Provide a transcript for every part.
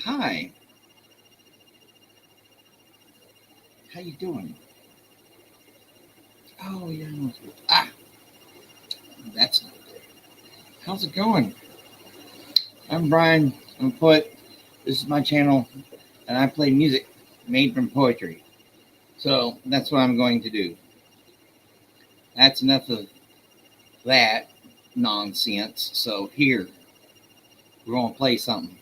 Hi. How you doing? Oh, yeah. Ah, that's not good. How's it going? I'm Brian. I'm a poet. This is my channel, and I play music made from poetry. So that's what I'm going to do. That's enough of that nonsense. So here, we're going to play something.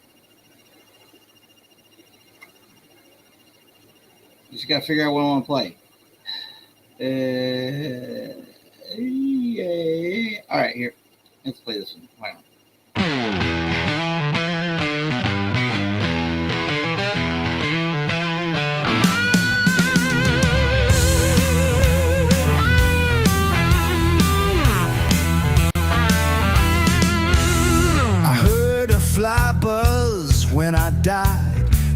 You just got to figure out what I want to play. Yeah. All right, here. Let's play this one. Why not? I heard a fly buzz when I died.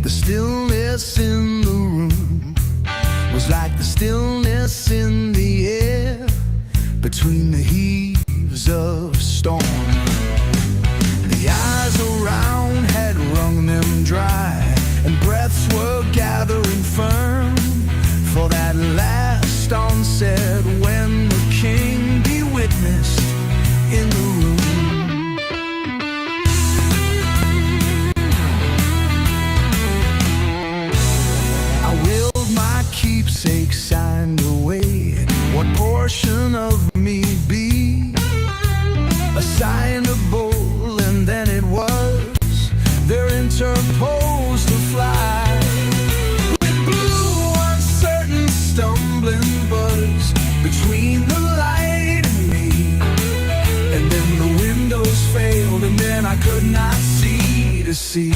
The stillness in the room was like the stillness in the air between the heaves of storm. The eyes around had wrung them dry, and breaths were gathering firm for that last onset when the king be witnessed in the room. Keepsake signed away. What portion of me be assignable? And then it was there interposed a fly with blue uncertain stumbling buzz between the light and me. And then the windows failed, and then I could not see to see.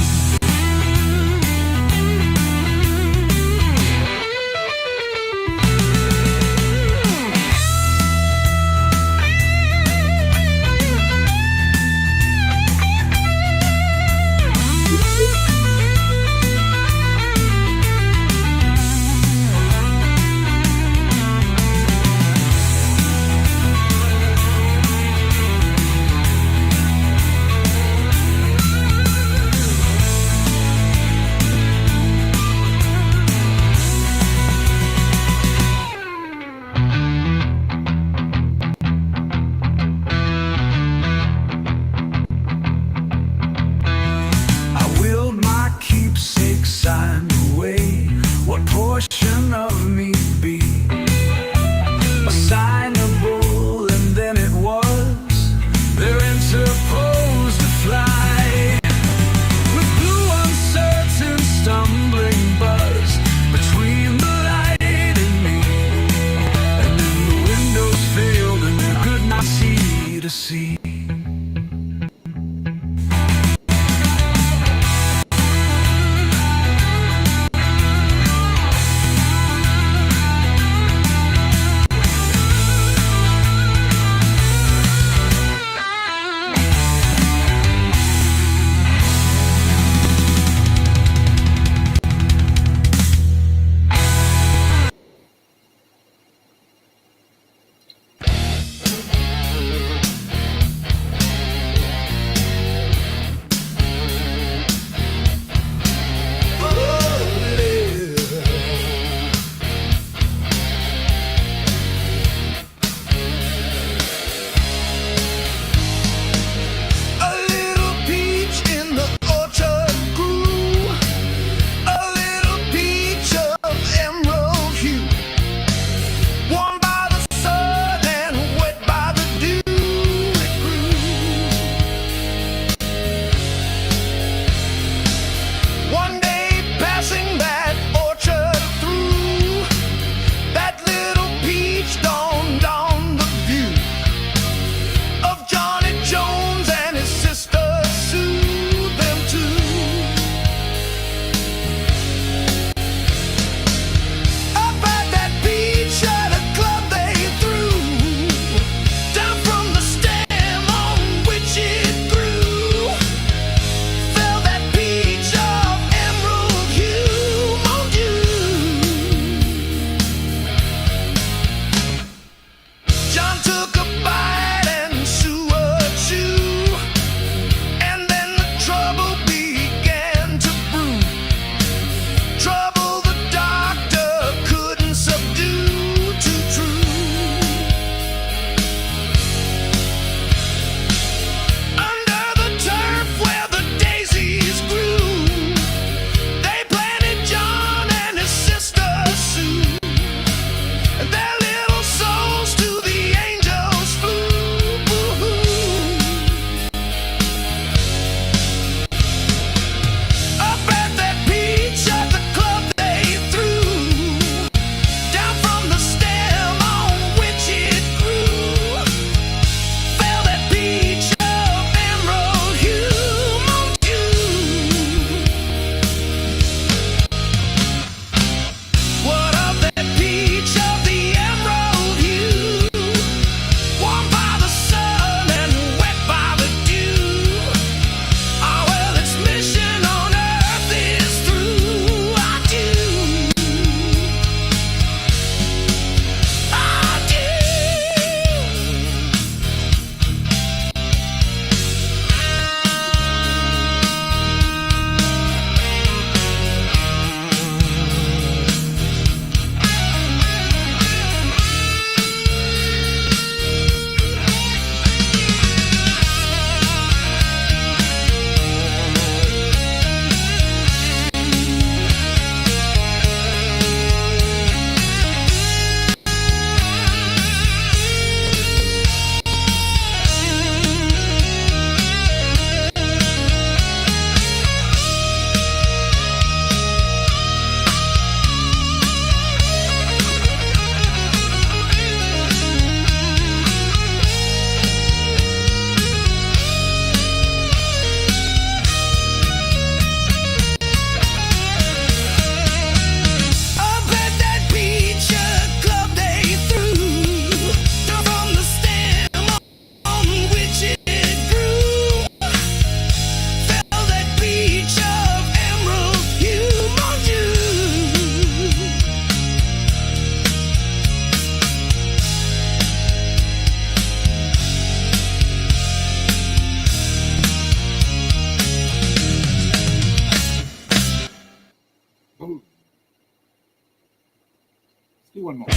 Signed away. What portion of me be assignable? And then it was there interposed a fly with blue uncertain stumbling buzz between the light and me. And then the windows failed, and you could not see to see. one more.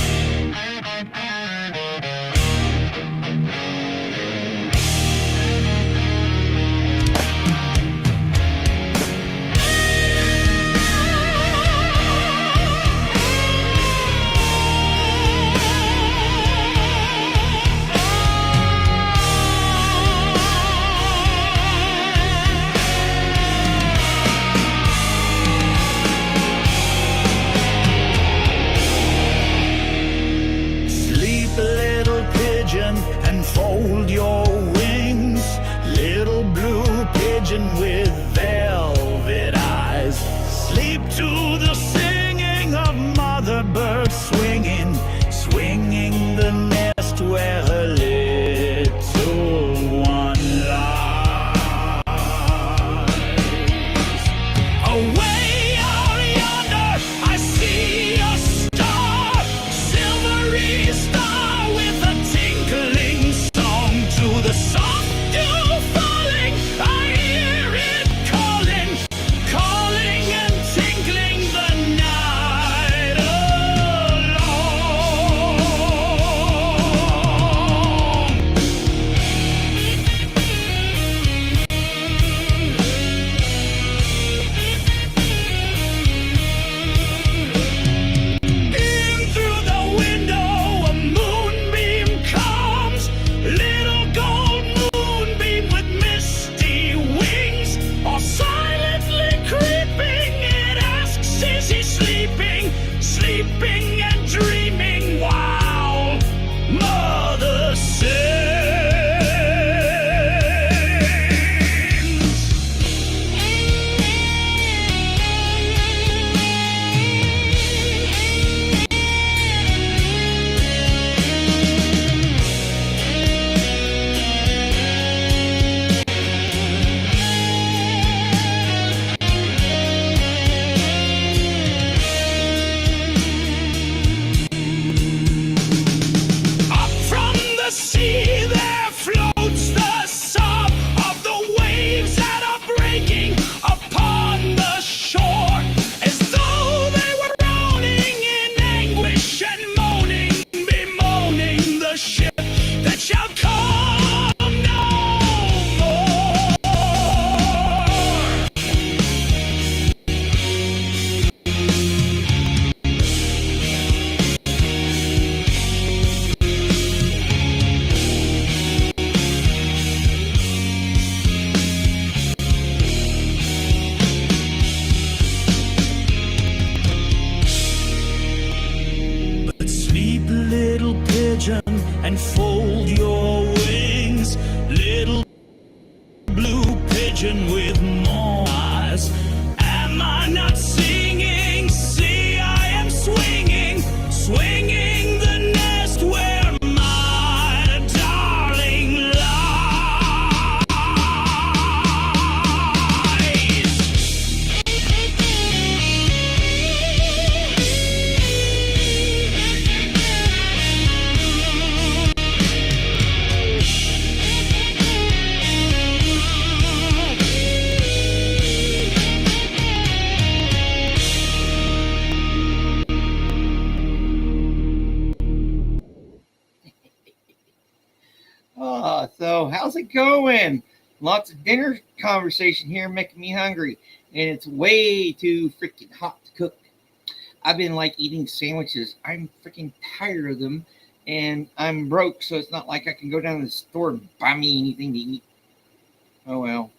And fold your wings, little blue pigeon with velvet eyes. Sleep to the singing of mother birds swinging, swinging the nest where her little one lies. Away out yonder, I see a star, silvery star with a tinkling song. To the soft dew falling, I hear it calling, calling and tinkling the night in through the window, a moonbeam comes, little gold moonbeam with misty wings, all silently creeping. It asks, is he sleeping, sleeping and dreaming while mother sings? Up from the sea there floats the sob of the waves that are breaking upon the shore, as though they were groaning in anguish and moaning, bemoaning the ship that shall come no more. But sleep, little pigeon, and fold your wings, little blue pigeon with more eyes. Am I not singing? See, I am swinging, swinging the nest where my darling lies. So how's it going? Lots of dinner conversation here making me hungry, and it's way too freaking hot to cook. I've been like eating sandwiches. I'm freaking tired of them, and I'm broke, so it's not like I can go down to the store and buy me anything to eat. Oh well.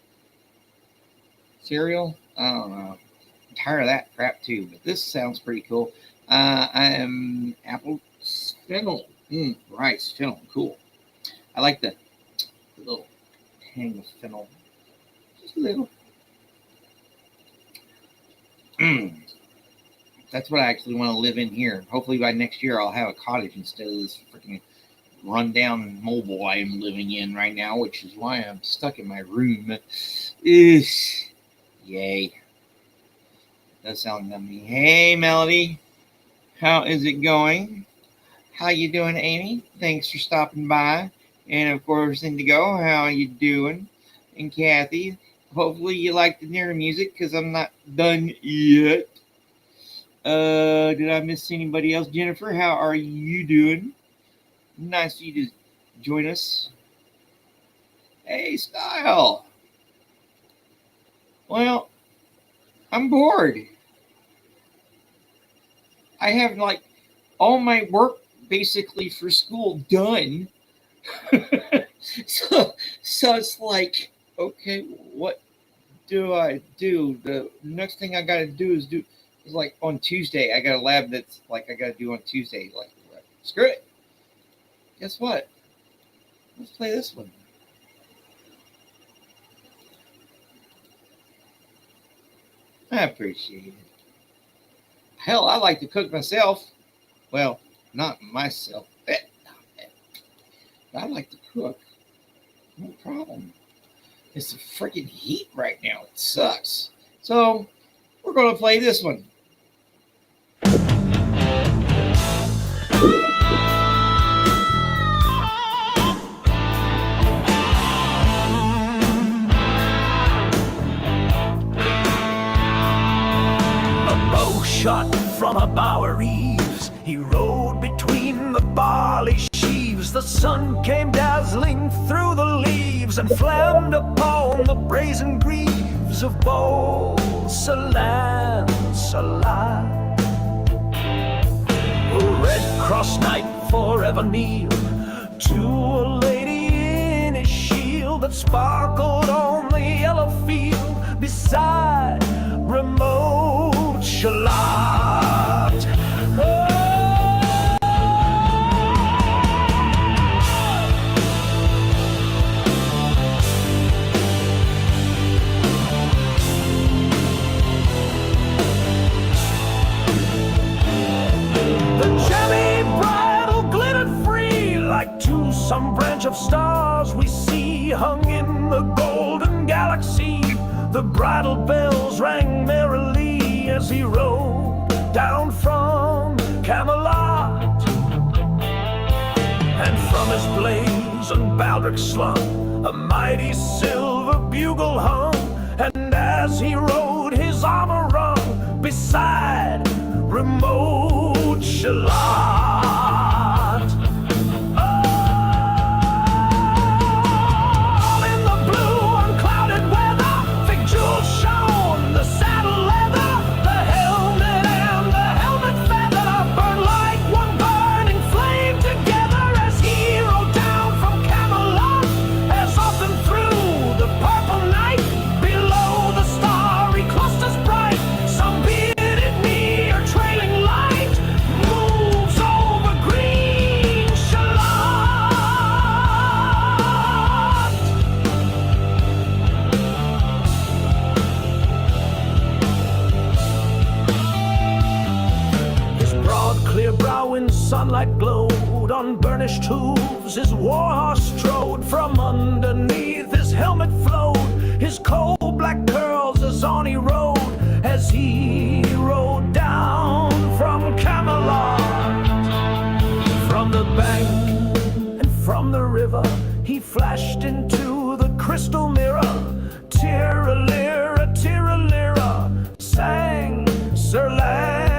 Cereal? I don't know. I'm tired of that crap too, but this sounds pretty cool. I am apple fennel. Rice fennel, cool. I like the little tang of fennel. Just a little. That's what I actually want to live in here. Hopefully by next year I'll have a cottage instead of this freaking rundown mobile I am living in right now, which is why I'm stuck in my room. Yay. That sounds yummy. Hey Melody, how is it going? How you doing, Amy? Thanks for stopping by. And of course, Indigo, how you doing? And Kathy, hopefully you like the dinner music because I'm not done yet. Did I miss anybody else? Jennifer, how are you doing? Nice of you to join us. Hey, Style. Well, I'm bored. I have like all my work basically for school done. so it's like, okay, what do I do? The next thing I got to do is like on Tuesday. I got a lab that's like I got to do on Tuesday. Like, screw it. Guess what? Let's play this one. I appreciate it. Hell, I like to cook myself. Well, not myself. I like to cook. No problem. It's the freaking heat right now. It sucks. So we're going to play this one. Shot from a bower eaves, he rode between the barley sheaves. The sun came dazzling through the leaves and flamed upon the brazen greaves of bold Sir Lancelot. A red cross knight forever kneel to a lady in his shield that sparkled on the yellow field beside remote Shalott. The jammy bridle glittered free like to some branch of stars we see hung in the golden galaxy. The bridle bells rang merrily as he rode down from Camelot. And from his blazoned baldric slung a mighty silver bugle hung. And as he rode, his armor rung beside remote Shalott. Sunlight glowed on burnished hooves. His warhorse strode from underneath. His helmet flowed, his coal-black curls as on he rode, as he rode down from Camelot. From the bank and from the river he flashed into the crystal mirror. Tiralira, tiralira, sang Sir Lancelot.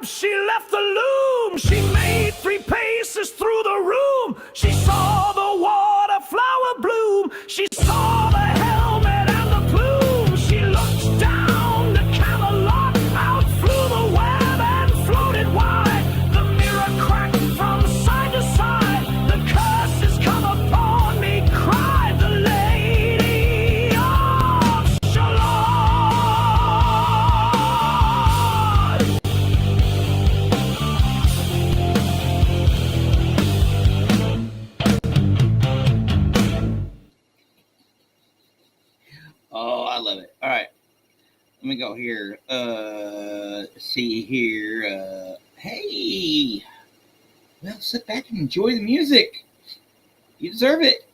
She left the loom, she made 3 paces through the room. She saw the water-flower bloom, she saw the helmet and the plume. She looked down to Camelot, out flew the web and floated wide. The mirror cracked from side to side, the curses come upon me, cried the Lady of Shalott. Oh, I love it. All right. Let me go here. See here. Hey. Well, sit back and enjoy the music. You deserve it.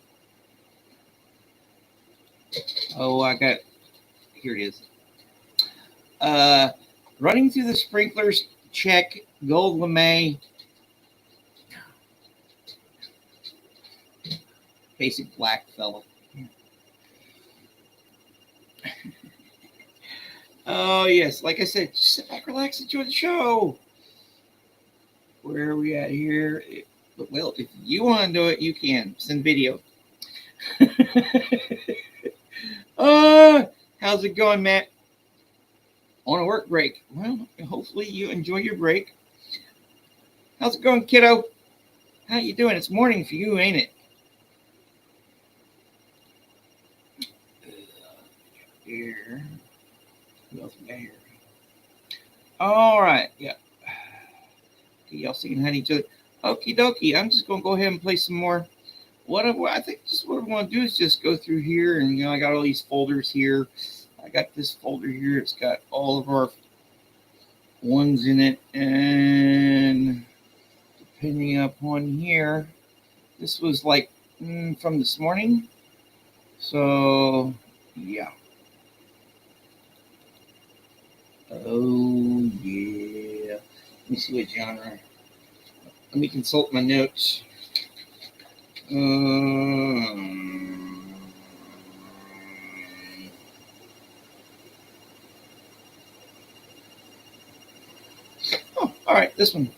Oh, here it is. Running through the sprinklers, check. Gold LeMay. Basic black fellow. Oh, yes. Like I said, just sit back, relax, enjoy the show. Where are we at here? Well, if you want to do it, you can. Send video. How's it going, Matt? On a work break. Well, hopefully you enjoy your break. How's it going, kiddo? How you doing? It's morning for you, ain't it? Here. Who else we got here? All right. Yeah. Okay, y'all seeing how each other. Okie dokie. I'm just gonna go ahead and play some more. I think just what I want to do is just go through here, and I got all these folders here. I got this folder here. It's got all of our ones in it, and depending upon here, this was like from this morning. So yeah. Oh yeah. Let me see what genre. Let me consult my notes. Oh, all right, this one.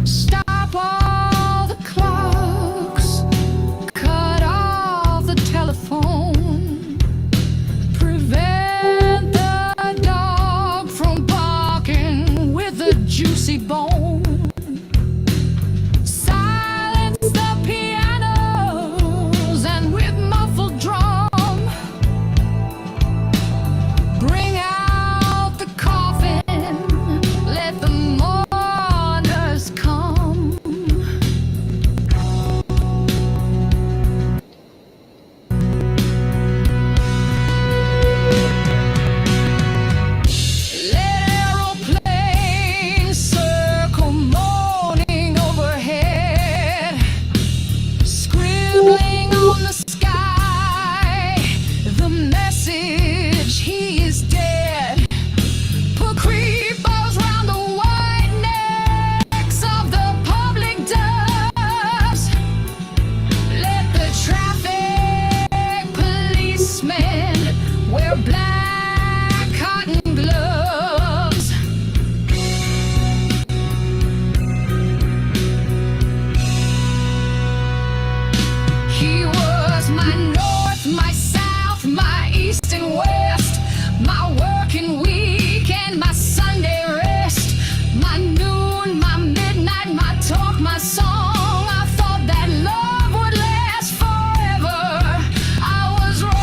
Stop all the clocks, cut off the telephone, prevent the dog from barking with a juicy bone, silence the pianos and with muffled drum, bring out the coffin, let the mourners come. Let aeroplanes circle moaning overhead, scribbling on the sky the message he is dead. Put creepers round the white necks of the public doves. Let the traffic policemen wear black cotton gloves. He was my north, my south, my east and west, my working week and my Sunday rest, my noon, my midnight, my talk, my song. I thought that love would last forever. I was wrong.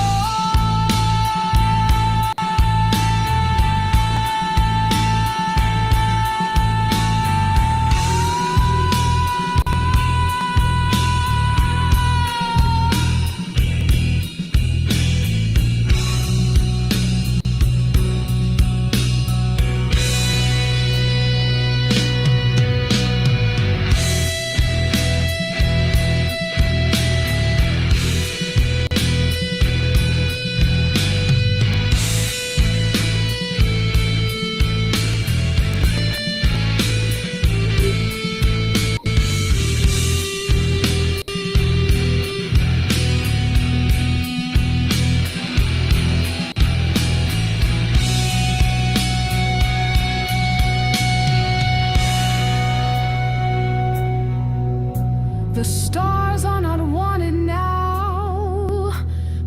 The stars are not wanted now.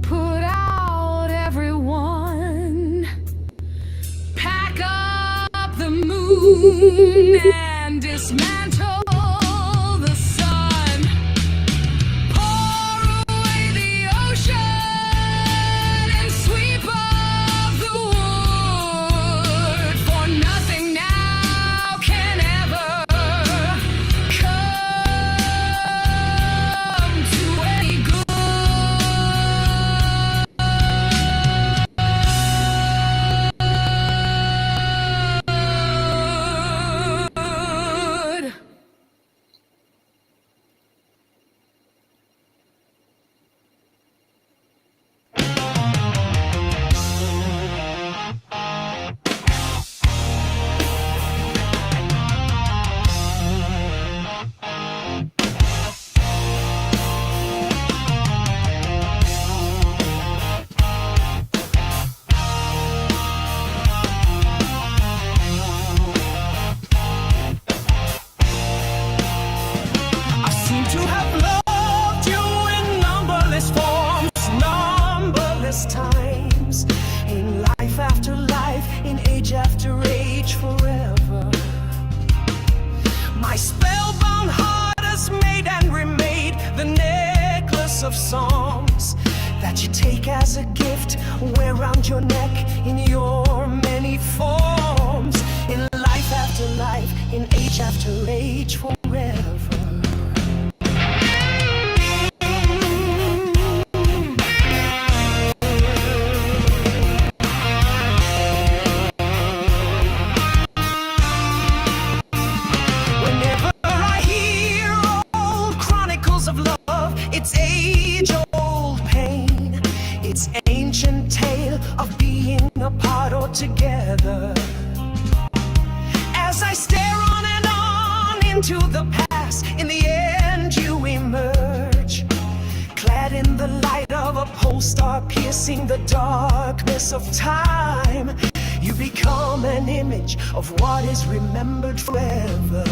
Put out everyone. Pack up the moon and dismantle the sun. Pour away the ocean and sweep up the wood. For nothing now can ever come necklace of songs that you take as a gift, wear around your neck in your many forms, in life after life, in age after age, forever. It's age-old pain, it's ancient tale of being apart or together. As I stare on and on into the past, in the end you emerge, clad in the light of a pole star, piercing the darkness of time. You become an image of what is remembered forever.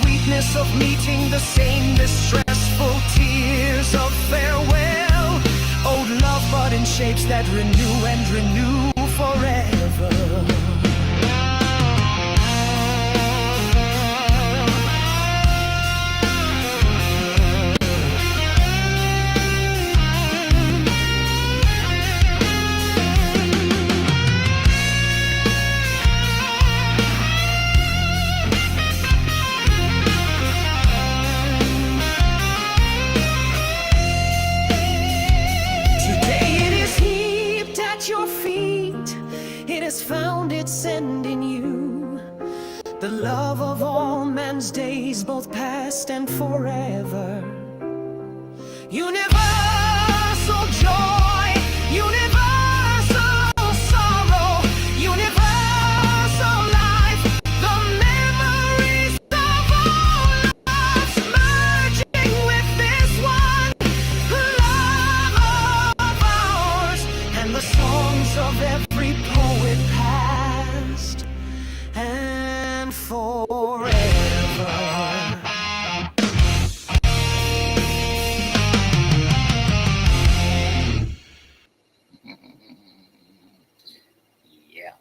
Sweetness of meeting, the same distressful tears of farewell. Old love, but in shapes that renew and renew forever. Found its end in you, the love of all man's days, both past and forever. Universal joy, universal sorrow, universal life, the memories of all lives merging with this one love of ours, and the songs of every poet past and forever. Yeah.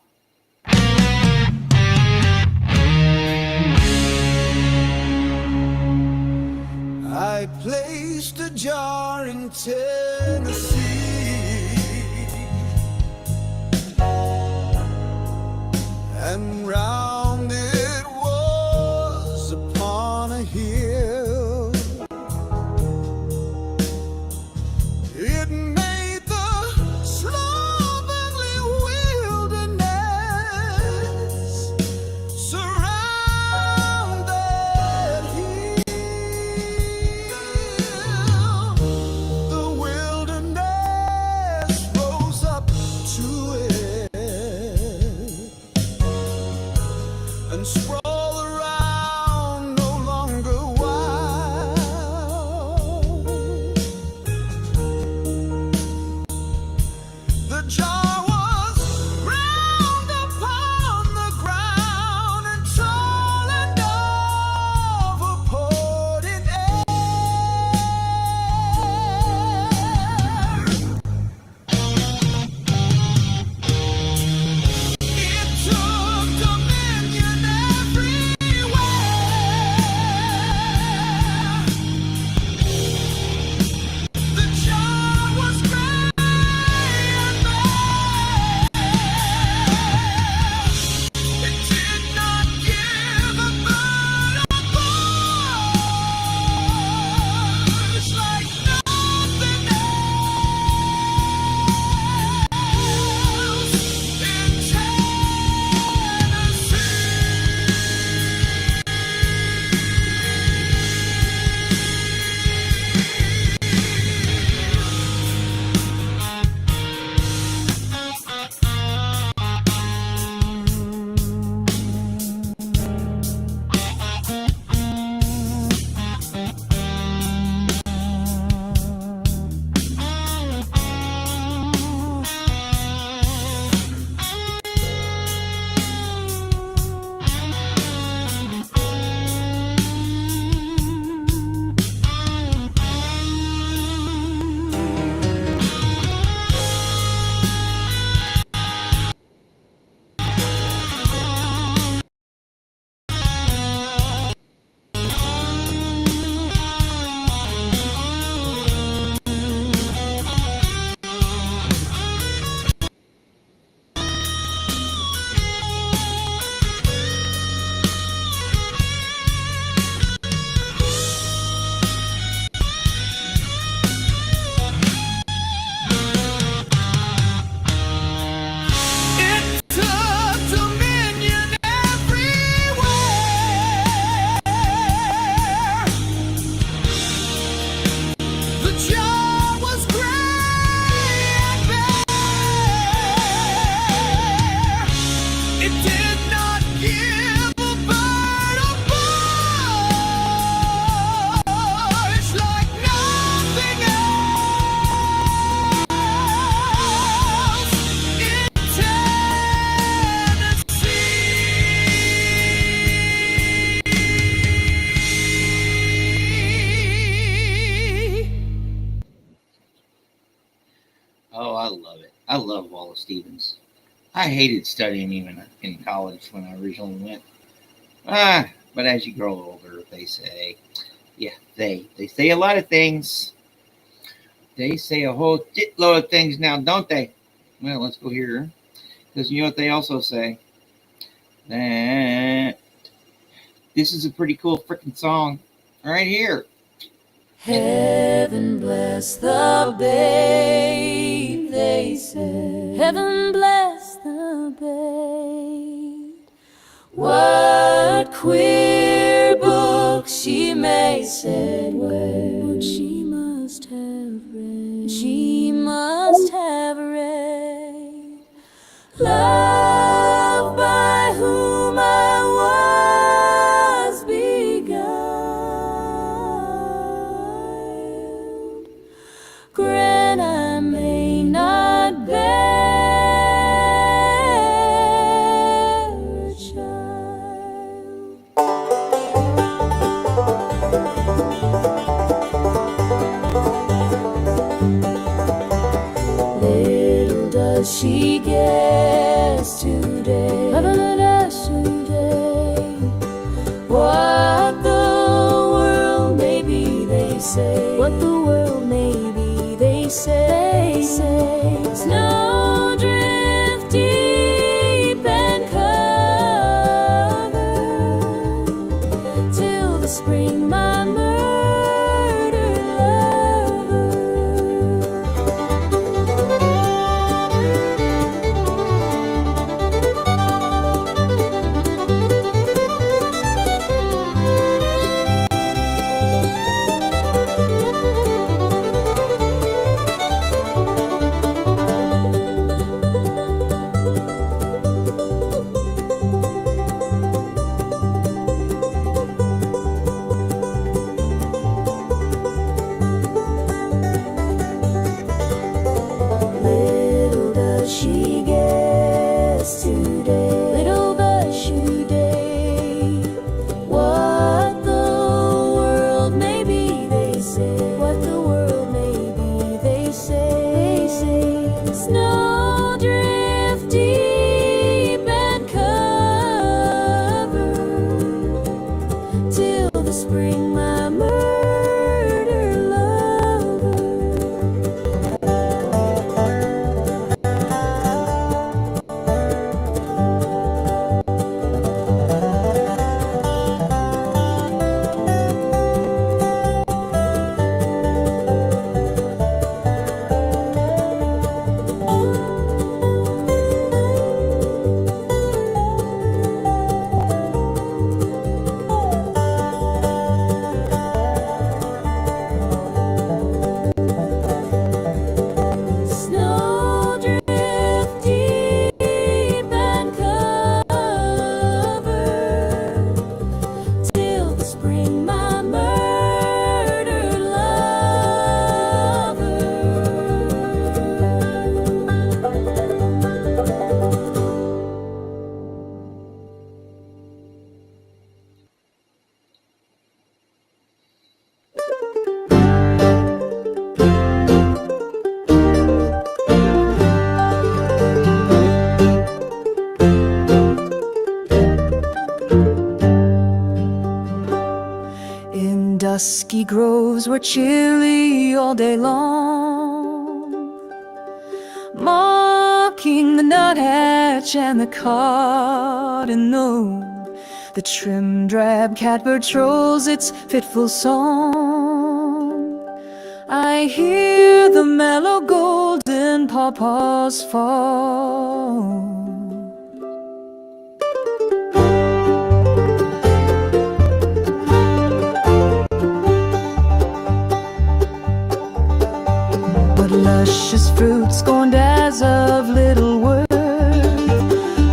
I placed a jar in Tennessee, and round it was upon a hill. It made the slovenly wilderness surrounded hill. The wilderness rose up to it and sprawl around, no longer wild. The jar was round upon the ground, and tall and overpoured in air. It took dominion every It did not give a bird a voice like nothing else in Tennessee. Oh, I love it. I love Wallace Stevens. I hated studying even in college when I originally went. But as you grow older, they say, yeah, they say a lot of things. They say a whole shitload of things now, don't they? Well, let's go here. Because you know what they also say? That this is a pretty cool freaking song right here. Heaven bless the babe, they say. Heaven bless the babe. What queer books she may set where she must have read. She must have read. Love by whom I was beguiled. Grant I may not bear a child. Little does she guess today, little does she today, what the world may be, they say. What the world may be, they say. Snow drift deep and covered till the spring, my murdered lover. Little does she guess today, little does she day, what the world may be, they say. What the world may be, they say. Snow drift deep and covered till the spring, my murder lover. Snow drift deep and covered till the spring, my murdered lover. In dusky groves where chilly all day long, mocking the nuthatch and the cardinal, the trim drab catbird trolls its fitful song. I hear the mellow golden pawpaws fall. But luscious fruit scorned as of little worth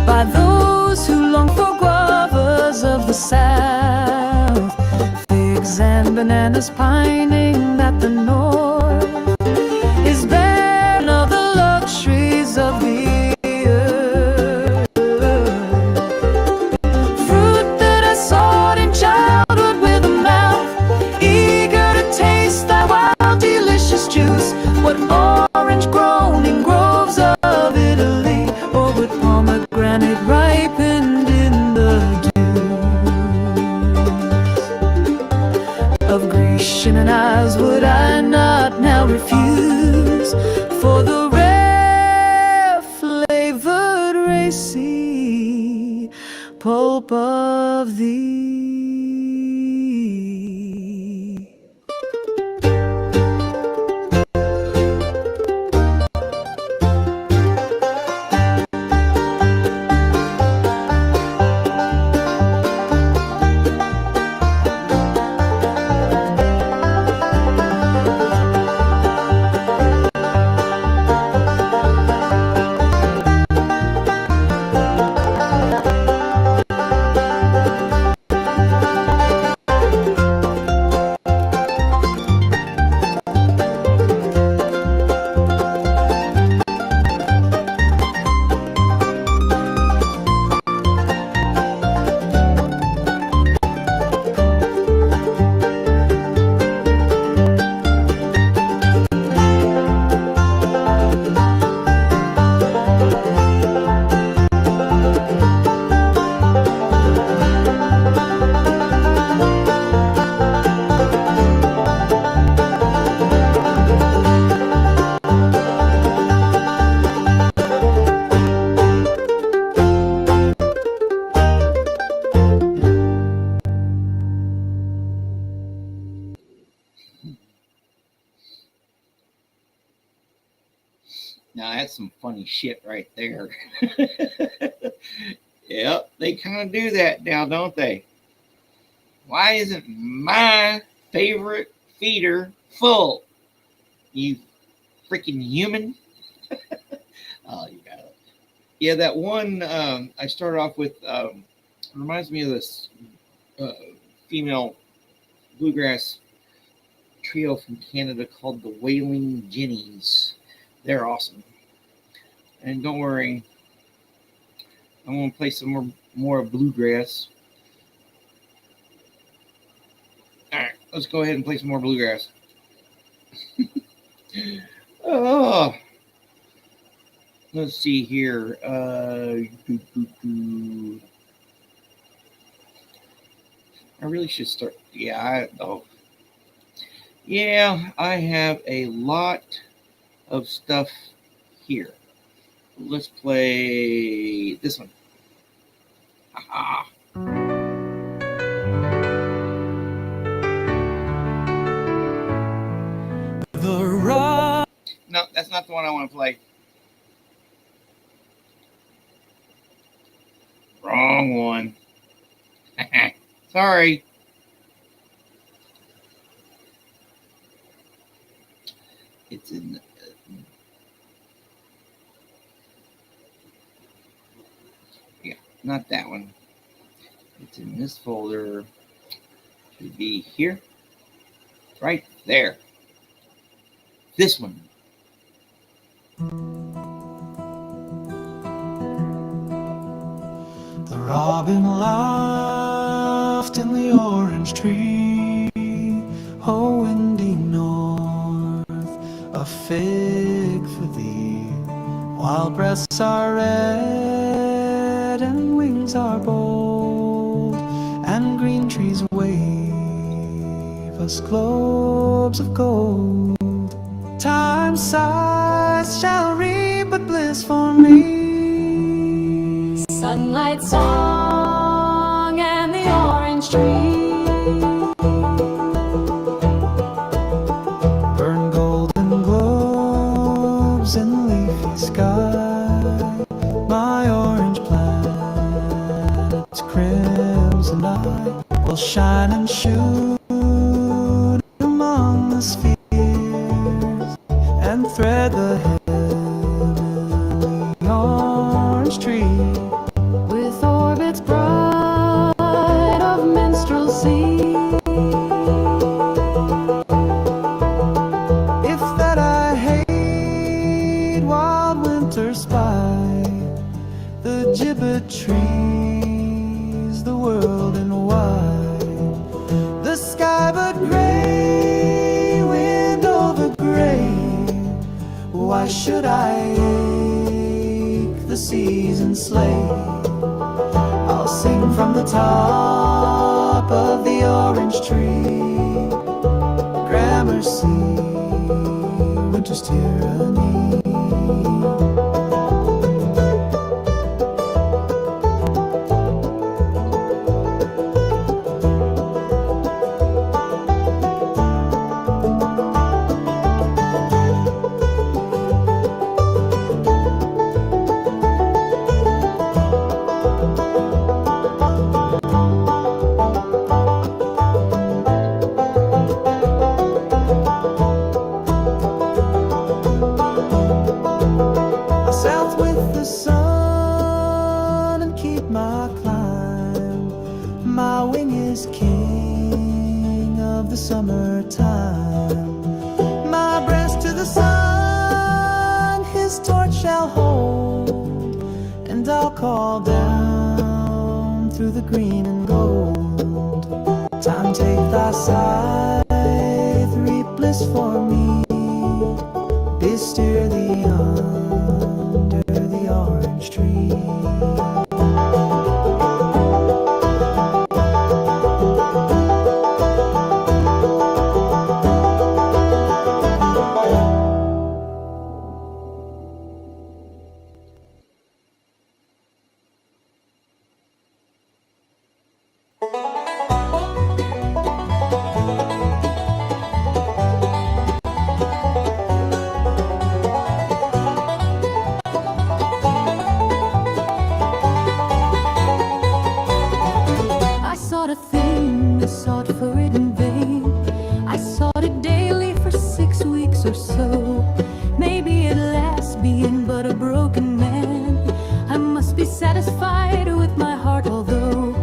by those those who long for guavas of the south, figs and bananas pining at the north, is barren of the luxuries of the earth. Fruit that I sought in childhood with a mouth eager to taste that wild, delicious juice. What orange grown in groves of Italy, or what pomegranate ripened in the dews of Grecian isles would I not now refuse for the rare flavored racy pulp of thee. Now that's some funny shit right there. Yep, they kind of do that now, don't they? Why isn't my favorite feeder full? You freaking human. Oh, you got it. Yeah, that one I started off with reminds me of this female bluegrass trio from Canada called the Wailing Jennies. They're awesome. And don't worry, I'm going to play some more bluegrass. All right, let's go ahead and play some more bluegrass. Oh, let's see here. I really should start. Yeah, I have a lot of stuff here. Let's play this one. Aha. No, that's not the one I want to play. Wrong one. Sorry. It's in yeah, not that one. It's in this folder. Should be here. Right there. This one. The robin laughed in the orange tree, oh windy north, a fig for thee. While breasts are red and wings are bold, and green trees wave us globes of gold. Time's sighs shall reap but bliss for me. Sunlight song and the orange tree Burn golden globes in the leafy sky. My orange planet's crimson eye will shine and shoot among the spheres and thread the heavenly orange tree with orbs gibbered trees, the world in white, the sky but gray, wind over gray. Why should I ache the season's slate? I'll sing from the top of the orange tree, Gramercy, winter's tyranny. My wing is king of the summertime. My breast to the sun, his torch shall hold, and I'll call down through the green and gold. Time, take thy scythe, reap bliss for me, bestir thee under the orange tree. Satisfied with my heart, although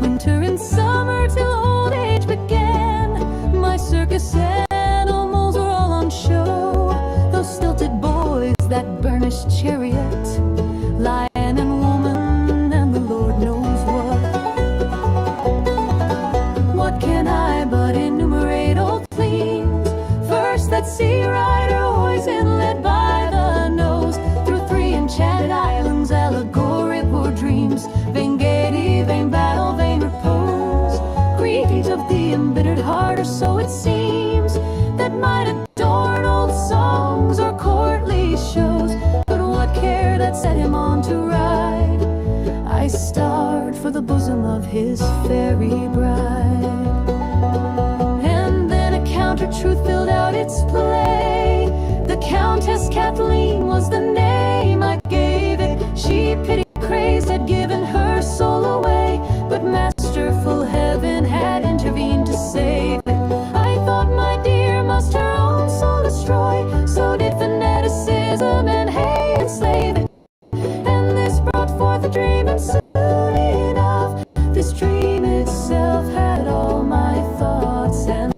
winter and summer till old age began. My circus animals were all on show, those stilted boys, that burnished chariot, lion and woman, and the Lord knows what. What can I but enumerate old themes? First, that sea rider hoisin led by the nose through 3 enchanted islands, allegory, poor dreams, vain gaiety, vain battle, vain repose, greed of the embittered heart, or so it seems, that might adorn old songs or courtly shows. But what care that set him on to ride? I starred for the bosom of his fairy bride. And then a counter-truth filled out its play. The Countess Kathleen was the name I gave it. She pitied, crazed, had given her soul away, but masterful heaven had intervened to save it. I thought my dear must her own soul destroy, so did fanaticism and hate enslave it. And this brought forth a dream, and soon enough this dream itself had all my thoughts and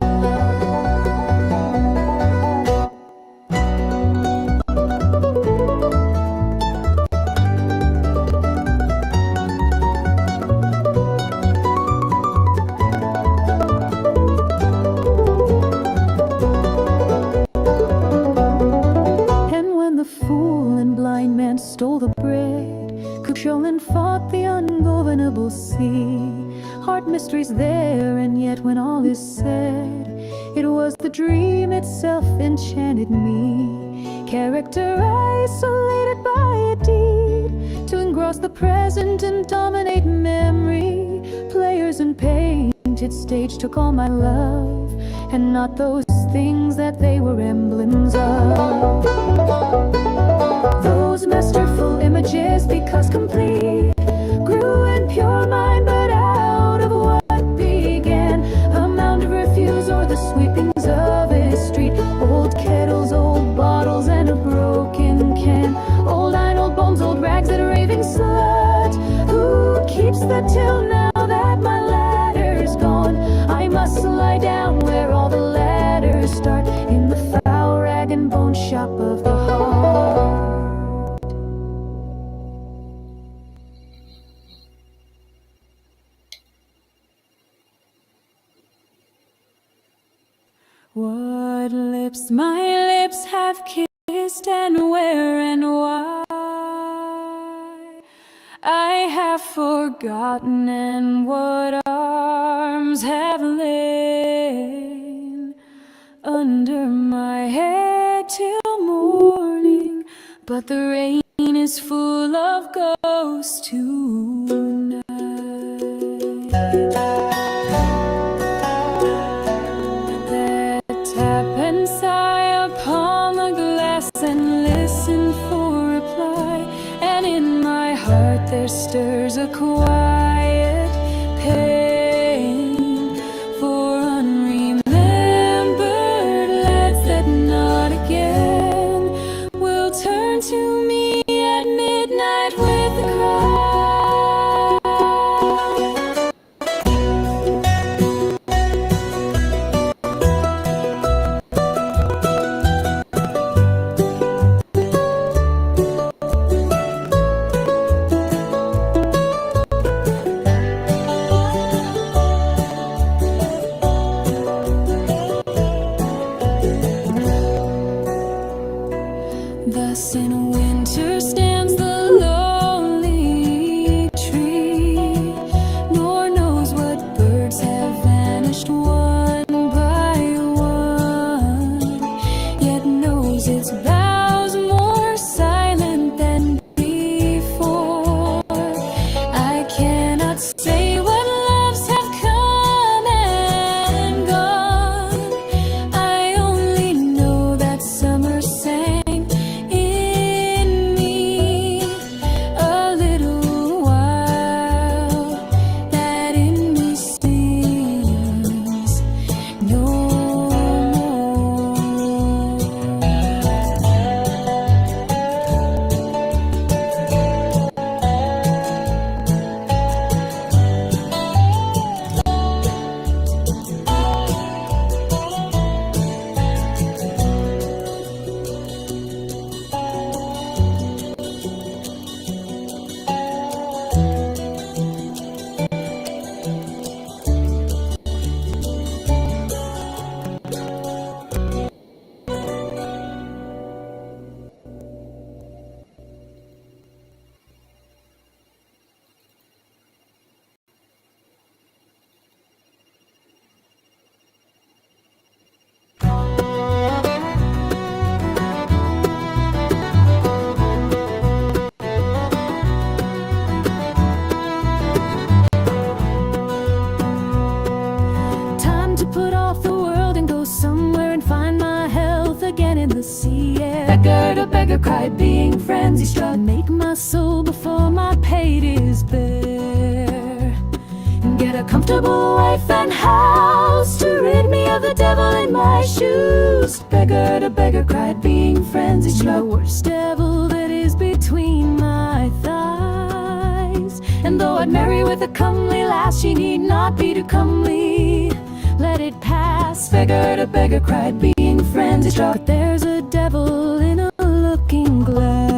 stole the bread. Cuchulain fought the ungovernable sea. Heart mysteries there, and yet when all is said, it was the dream itself enchanted me. Character isolated by a deed, to engross the present and dominate memory. Players and painted stage took all my love, and not those things that they were emblems of. Those masterful images, because complete, grew in pure mind, but out of what began a mound of refuse, or the sweepings of a street. Old kettles, old bottles, and a broken can. Old iron, old bones, old rags, and a raving slut. Who keeps the till now that my ladder's gone? I must lie down where all the ladders start, in the foul rag and bone shop of the heart. What lips my lips have kissed, and where and why I have forgotten, and what arms have lain under my head till morning. But the rain is full of ghosts tonight. That tap and sigh upon the glass and listen for reply, and in my heart there stirs a quiet pain for unremembered lads that not again will turn to me at midnight with a cry. Thus in winter stands the lonely tree, nor knows what birds have vanished one by one, yet knows its boughs more silent than before. I cannot say what loves have come and gone, I only know that summer sang in me a little while, that in me sings no more. Time to put off the world and go somewhere and find my health again in the sea air. Beggar to beggar cried, being frenzy struck, make my soul before my pate is bare. Get a comfortable wife and house to rid me of the devil in my shoes. Beggar to beggar cried, being frenzy struck, the worst devil that is between my thighs. And though I'd marry with a comely lass, she need not be too comely, let it pass. Beggar to beggar cried, being frenzy struck, but there's a devil in a looking glass.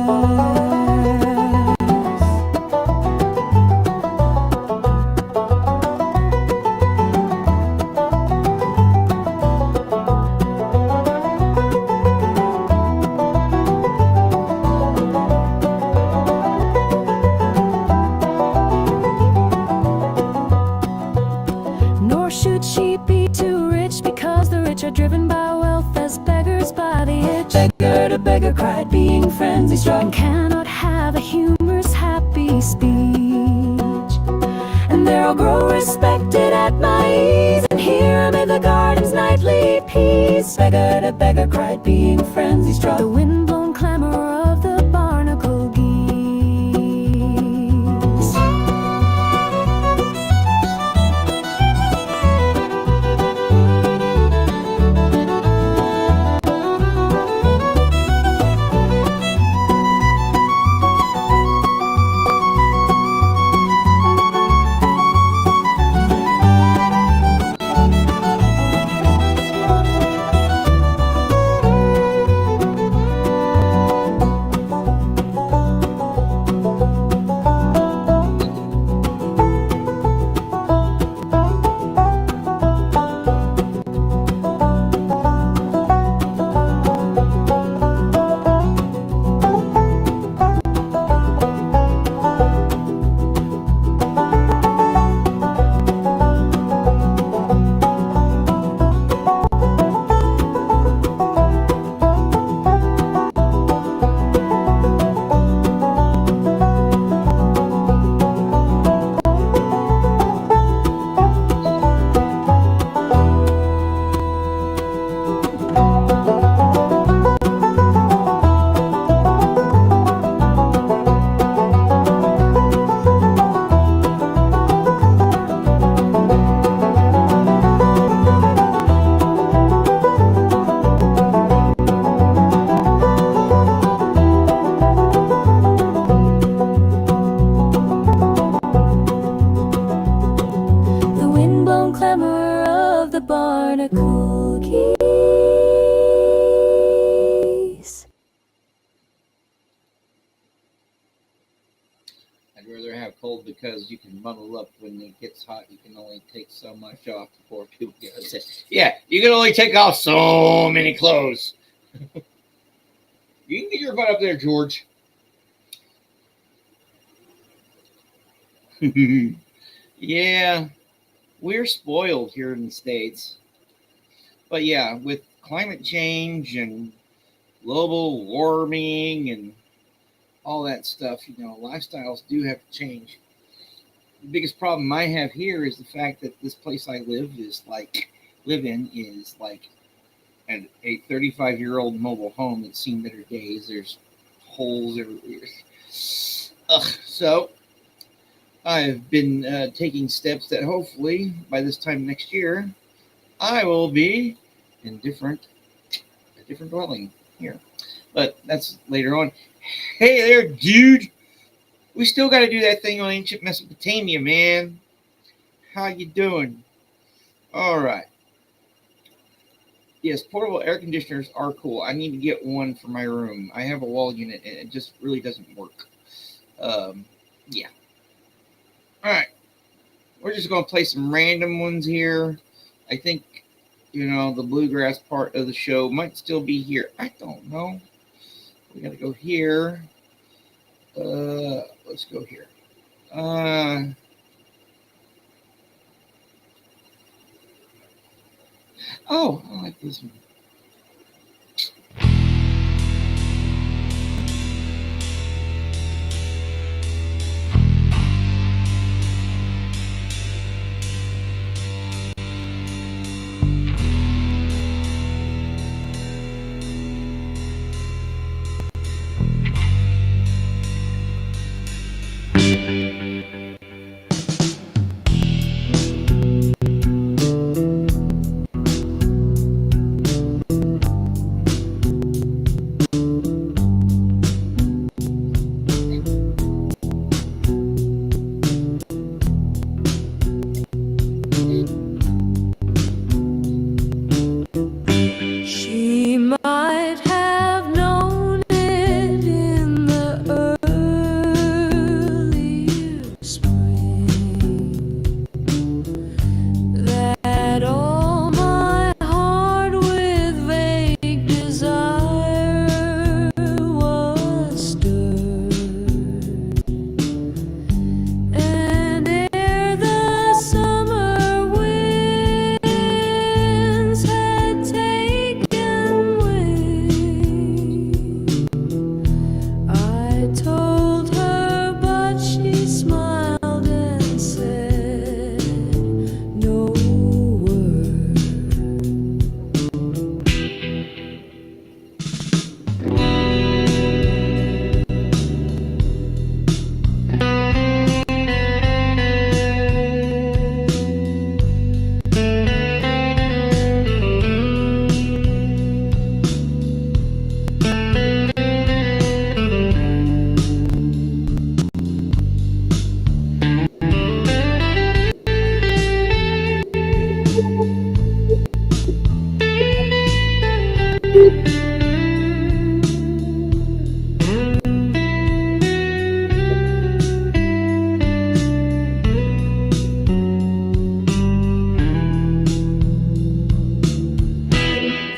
Nor should she be too rich, because the rich are driven by wealth as beggars by the itch. Beggar to beggar cried, being frenzy struck, and cannot have a humorous happy speech. And there I'll grow respected at my ease, and here amid the garden's nightly peace. Beggar to beggar cried, being frenzy struck, the wind-blown clamor of the barnacle geese. heart of cookies. I'd rather have cold because you can muddle up when it gets hot. You can only take so much off before people get upset. Yeah, you can only take off so many clothes. You can get your butt up there, George. Yeah, we're spoiled here in the States. But yeah, with climate change and global warming and all that stuff, lifestyles do have to change. The biggest problem I have here is the fact that this place I live in is like a 35-year-old mobile home that's seen better days. There's holes everywhere. So I've been taking steps that hopefully by this time next year I will be in a different dwelling here. But that's later on. Hey there, dude. We still got to do that thing on ancient Mesopotamia, man. How you doing? All right. Yes, portable air conditioners are cool. I need to get one for my room. I have a wall unit, and it just really doesn't work. Yeah. All right. We're just going to play some random ones here. I think, the bluegrass part of the show might still be here. I don't know. We got to go here. Let's go here. Oh, I like this one. She might have known it in the early spring that all my heart with vague desire was stirred, and ere the summer winds had taken wing, I told her, but she smiled and said no word.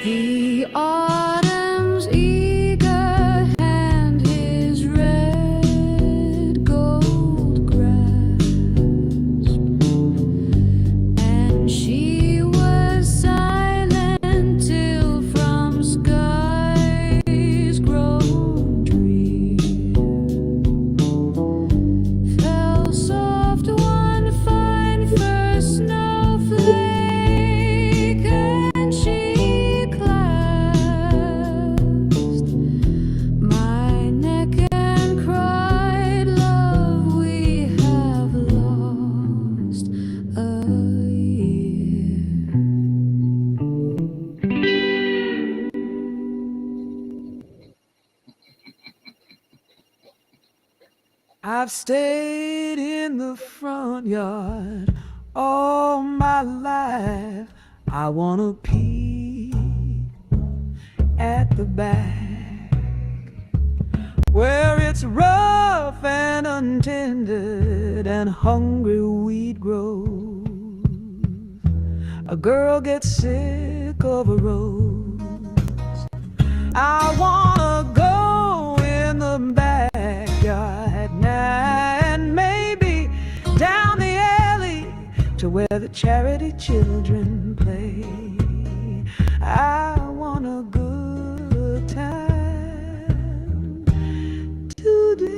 The autumn's eager hand, his red gold grasp, and she was silent till from skies grown drear fell soft one fine first snowflake, and she clasped my neck and cried, "Love, we have lost a year." I've stayed in the front yard all my life. I wanna peek at the back, where it's rough and untended and hungry weed grows. A girl gets sick of a rose. I wanna go in the backyard now and maybe down the alley to where the charity children play. I want a good time today.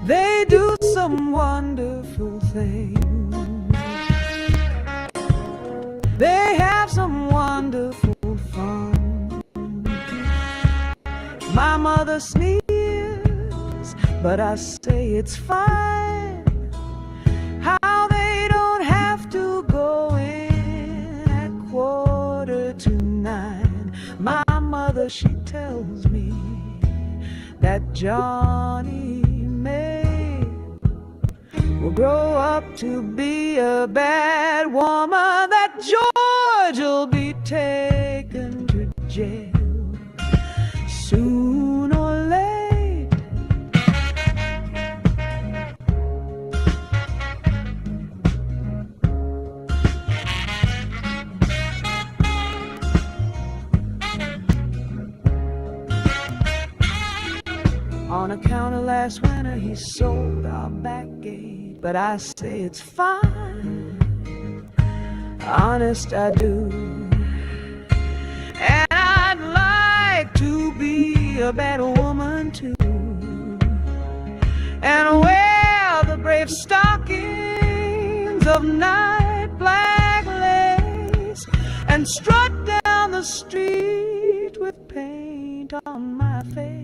They do some wonderful things. They have some wonderful fun. My mother sneers, but I say it's fine. How they don't have to go in at 8:45. My mother, she tells me that Johnny May will grow up to be a bad woman, that George will be taken to jail soon or late. On account of last winter, he sold our back gate, but I say it's fine. Honest, I do. And I'd like to be a bad woman too, and wear the brave stockings of night black lace, and strut down the street with paint on my face.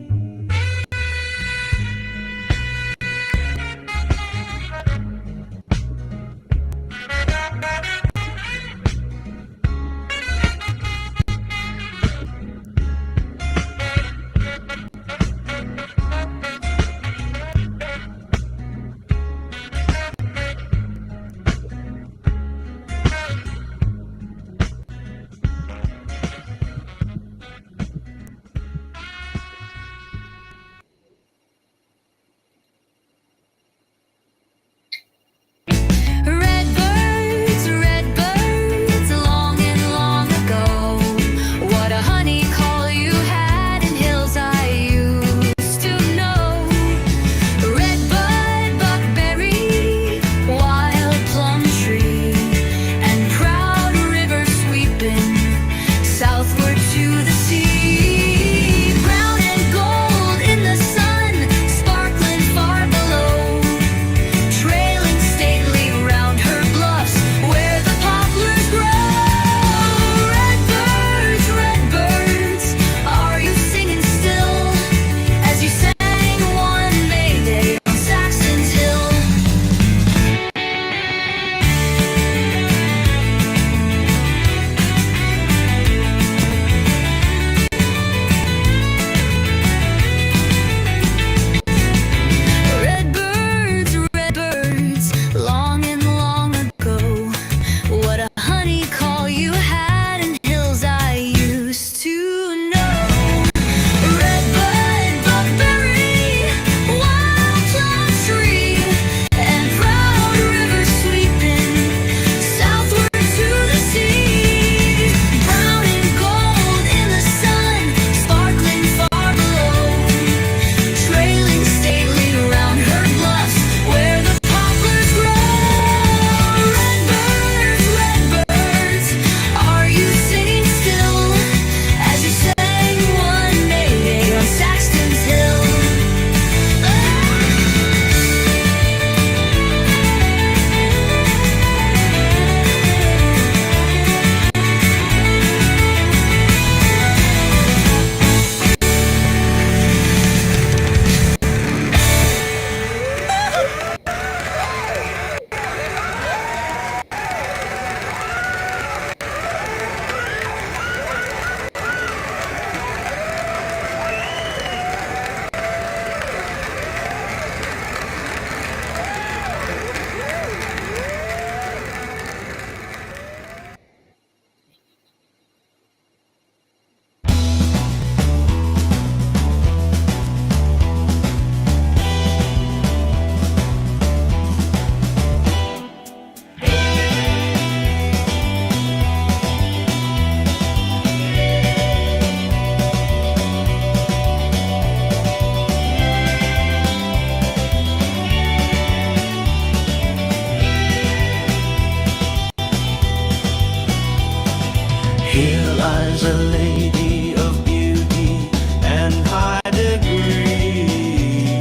was a lady of beauty and high degree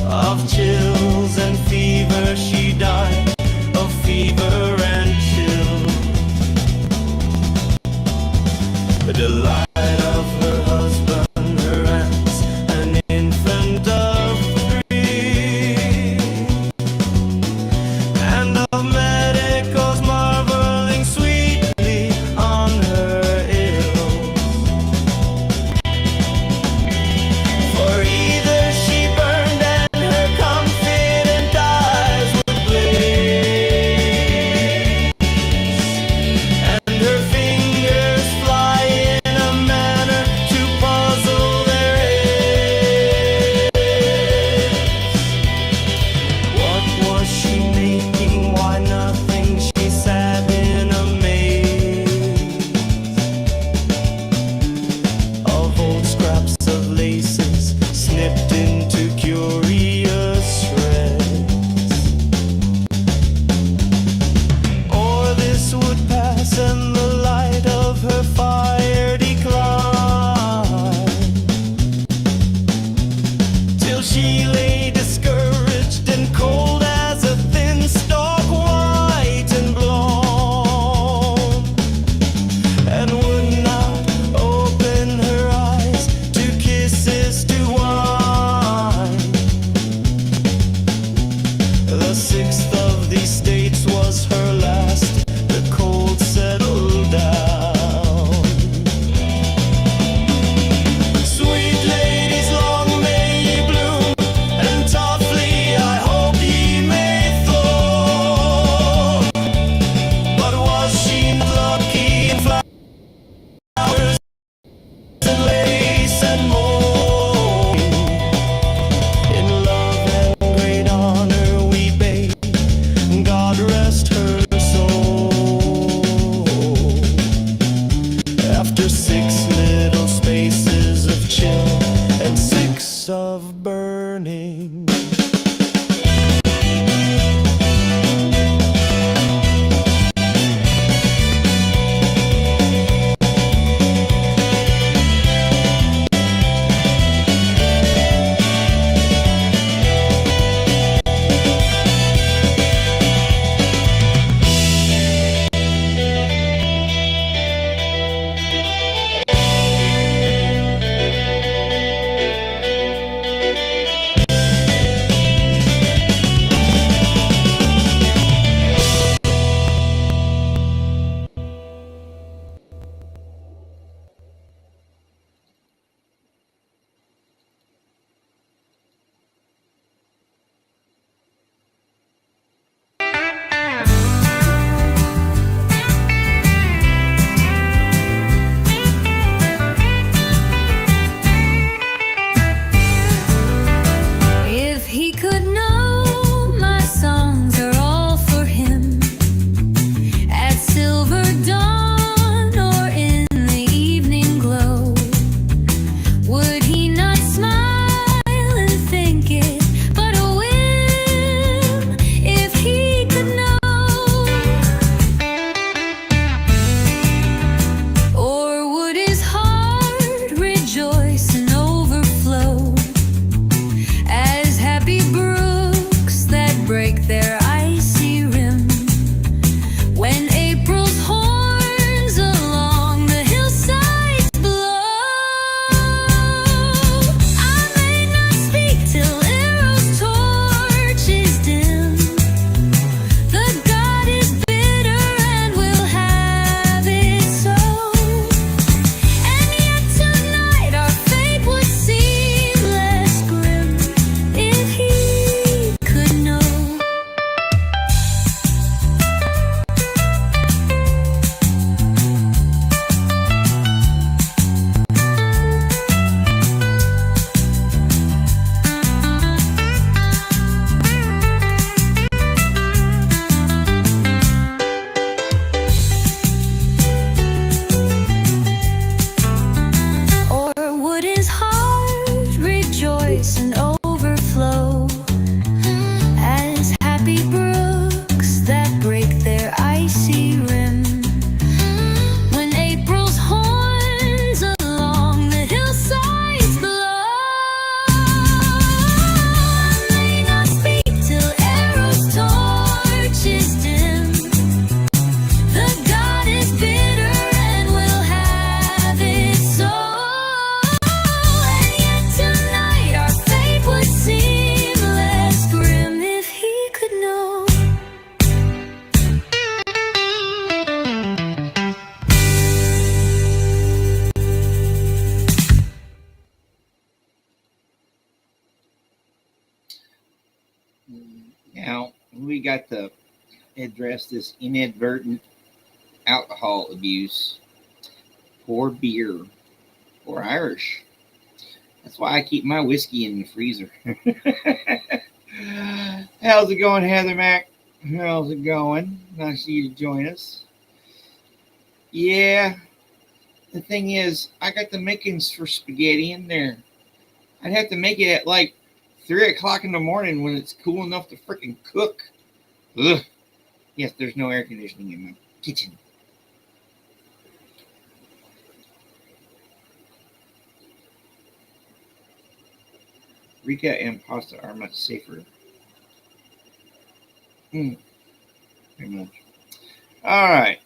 of chills and fever. She died of fever and chill. The delight of her husband, her aunts, an infant of three, and of medicals marveling sweetly on her ills. For either she burned and her confident eyes would blaze, and her fingers fly in a manner to puzzle their heads. What was she making? Why nothing? She sat in a maze of old scraps of laces snipped into curious shreds. Or this would pass and the light of her fire decline, till she lay discouraged and cold as a thin stalk, white and blown, and would not open her eyes to kisses to wine. The sixth of these states was her last. The cold settled down. Sweet ladies, long may ye bloom, and toughly I hope ye may throw. But was she not lucky in flowers and lace and more? In love and great honor we bade, God rest her soul. After 6 little spaces of chill and 6 of burning, Now, we got to address this inadvertent alcohol abuse, or beer, or Irish. That's why I keep my whiskey in the freezer. How's it going, Heather Mac? How's it going? Nice of you to join us. Yeah, the thing is, I got the makings for spaghetti in there. I'd have to make it at like 3 o'clock in the morning when it's cool enough to freaking cook. Ugh. Yes, there's no air conditioning in my kitchen. Rica and pasta are much safer. Very much. All right.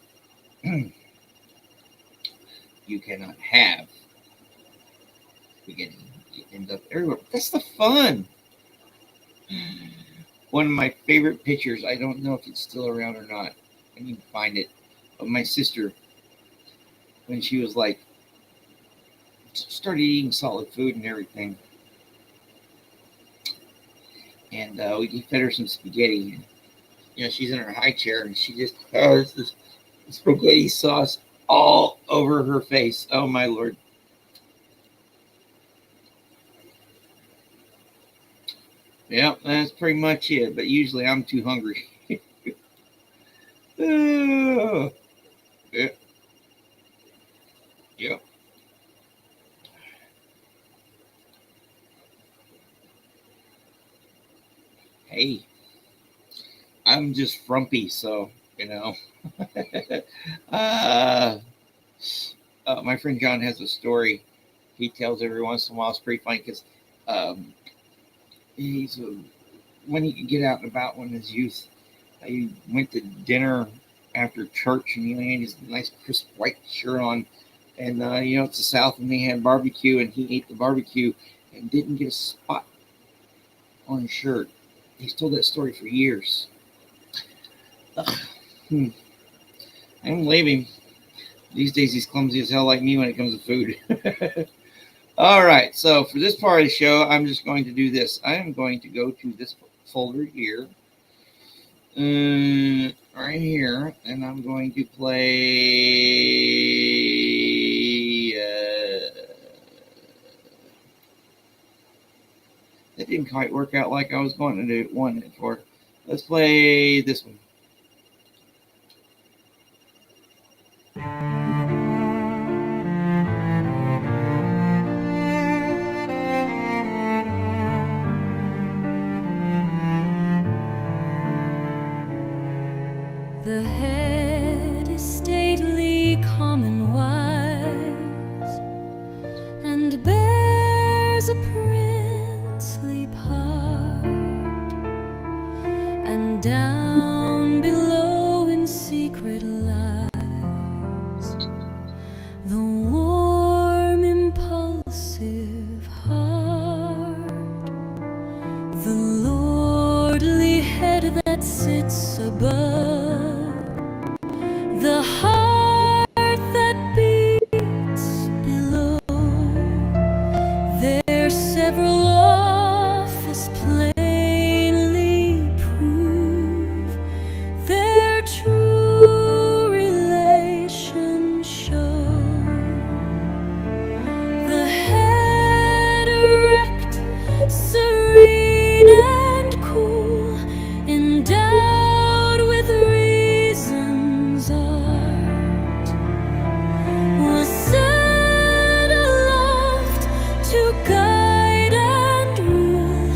You cannot have spaghetti. It ends up everywhere. That's the fun. One of my favorite pictures, I don't know if it's still around or not. I need to find it. Of my sister when she was like, started eating solid food and everything. And we fed her some spaghetti. You know, she's in her high chair and she just has this spaghetti sauce all over her face. Oh my Lord. Yeah, that's pretty much it. But usually I'm too hungry. Yeah. Yep. Hey, I'm just frumpy, so you know. My friend John has a story he tells every once in a while. It's pretty funny because when he could get out and about when his youth, he went to dinner after church and he had his nice crisp white shirt on, and you know, it's the South and they had barbecue and he ate the barbecue and didn't get a spot on his shirt. He's told that story for years. I don't believe him. These days he's clumsy as hell like me when it comes to food. All right, so for this part of the show, I'm just going to do this. I am going to go to this folder here, right here, and I'm going to play. That didn't quite work out like I was going to want it for. Let's play this one. The head is stately, calm and wise, and bears a princely part, and down below in secret lies the warm, impulsive heart, the lordly head that sits above, the heart that beats below. Their several office plainly prove their true relation show. The head erect, serene and cool, endowed with reason's art, was set aloft to guide and rule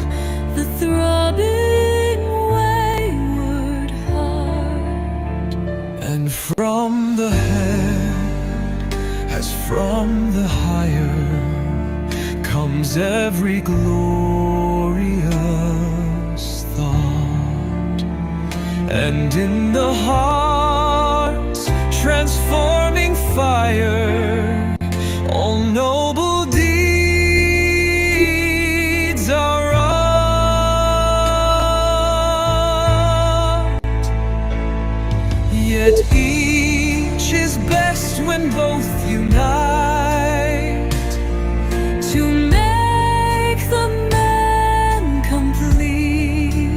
the throbbing wayward heart. And from the head, as from the higher, comes every glorious thought, and in the heart's transforming fire, all noble deeds are wrought. Yet each is best when both unite To make the man complete,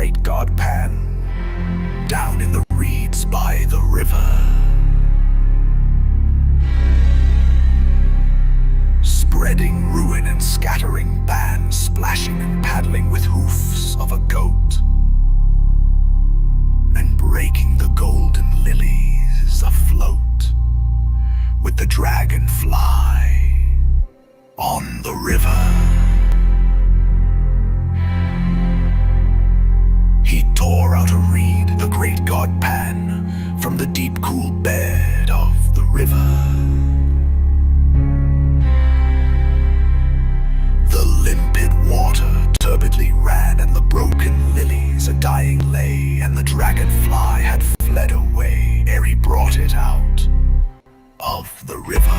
great god Pan, down in the reeds by the river. Spreading ruin and scattering bands, splashing and paddling with hoofs of a goat, and breaking the golden lilies afloat with the dragonfly on the river. He tore out a reed, the great god Pan, from the deep cool bed of the river. The limpid water turbidly ran, and the broken lilies a dying lay, and the dragonfly had fled away ere he brought it out of the river.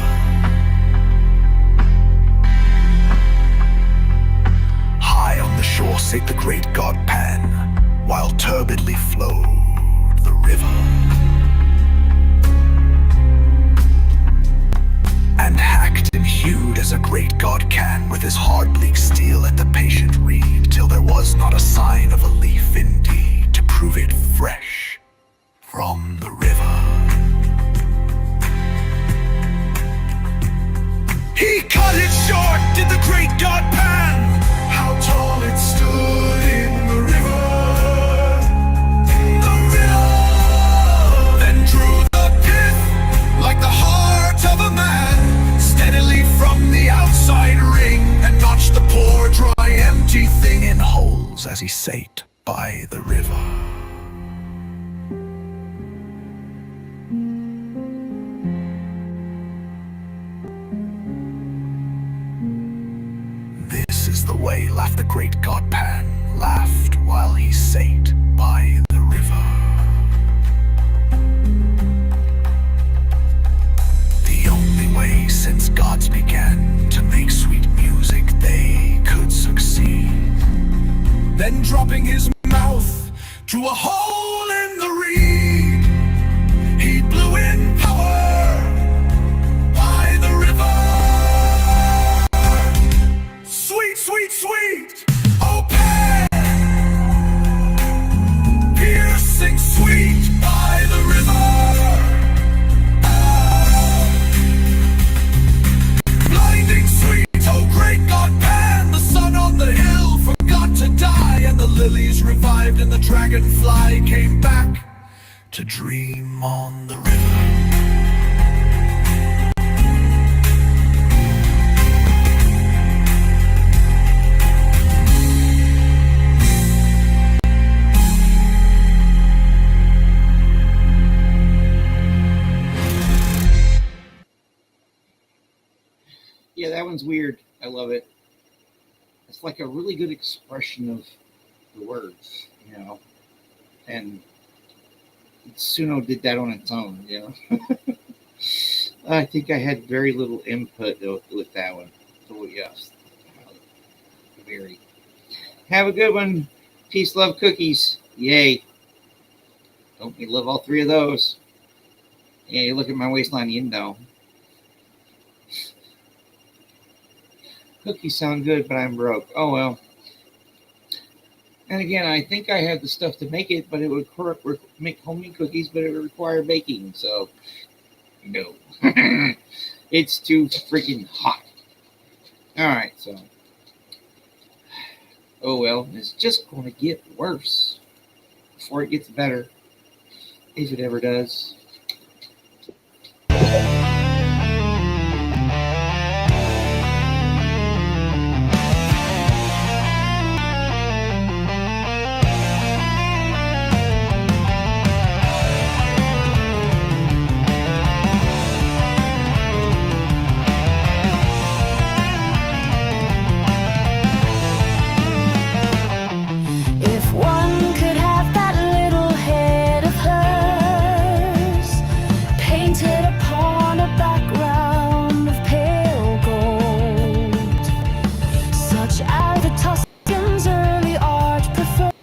High on the shore sate the great god Pan, while turbidly flowed the river. And hacked and hewed as a great god can, with his hard bleak steel at the patient reed, till there was not a sign of a leaf indeed to prove it fresh from the river. He cut it short, did the great god Pan. How tall it stood in the river. The river then drew the pith like the heart of a man, steadily from the outside ring, and notched the poor dry empty thing in holes as he sate by the river. This is the way, laughed the great god Pan, laughed while he sate by the river. The only way since gods began to make sweet music they could succeed. Then dropping his mouth to a hole in the reed, he blew in power by the river. Sweet, sweet, sweet, oh Pan, piercing sweet by the river. Blinding sweet, oh great god Pan, the sun on the hill forgot to die, and the lilies revived, and the dragonfly came back to dream on the river. Yeah, that one's weird. I love it. It's like a really good expression of the words, you know. And Suno did that on its own, you know. I think I had very little input with that one. So yes, very. Have a good one. Peace, love, cookies. Yay. Don't you love all three of those? Yeah, you look at my waistline, you know. Cookies sound good, but I'm broke. Oh, well. And again, I think I had the stuff to make it, but it would make homemade cookies, but it would require baking. So, no. It's too freaking hot. All right, so. Oh, well. It's just going to get worse before it gets better, if it ever does. If one could have that little head of hers, painted upon a background of pale gold, such as the Tuscan's early art prefers,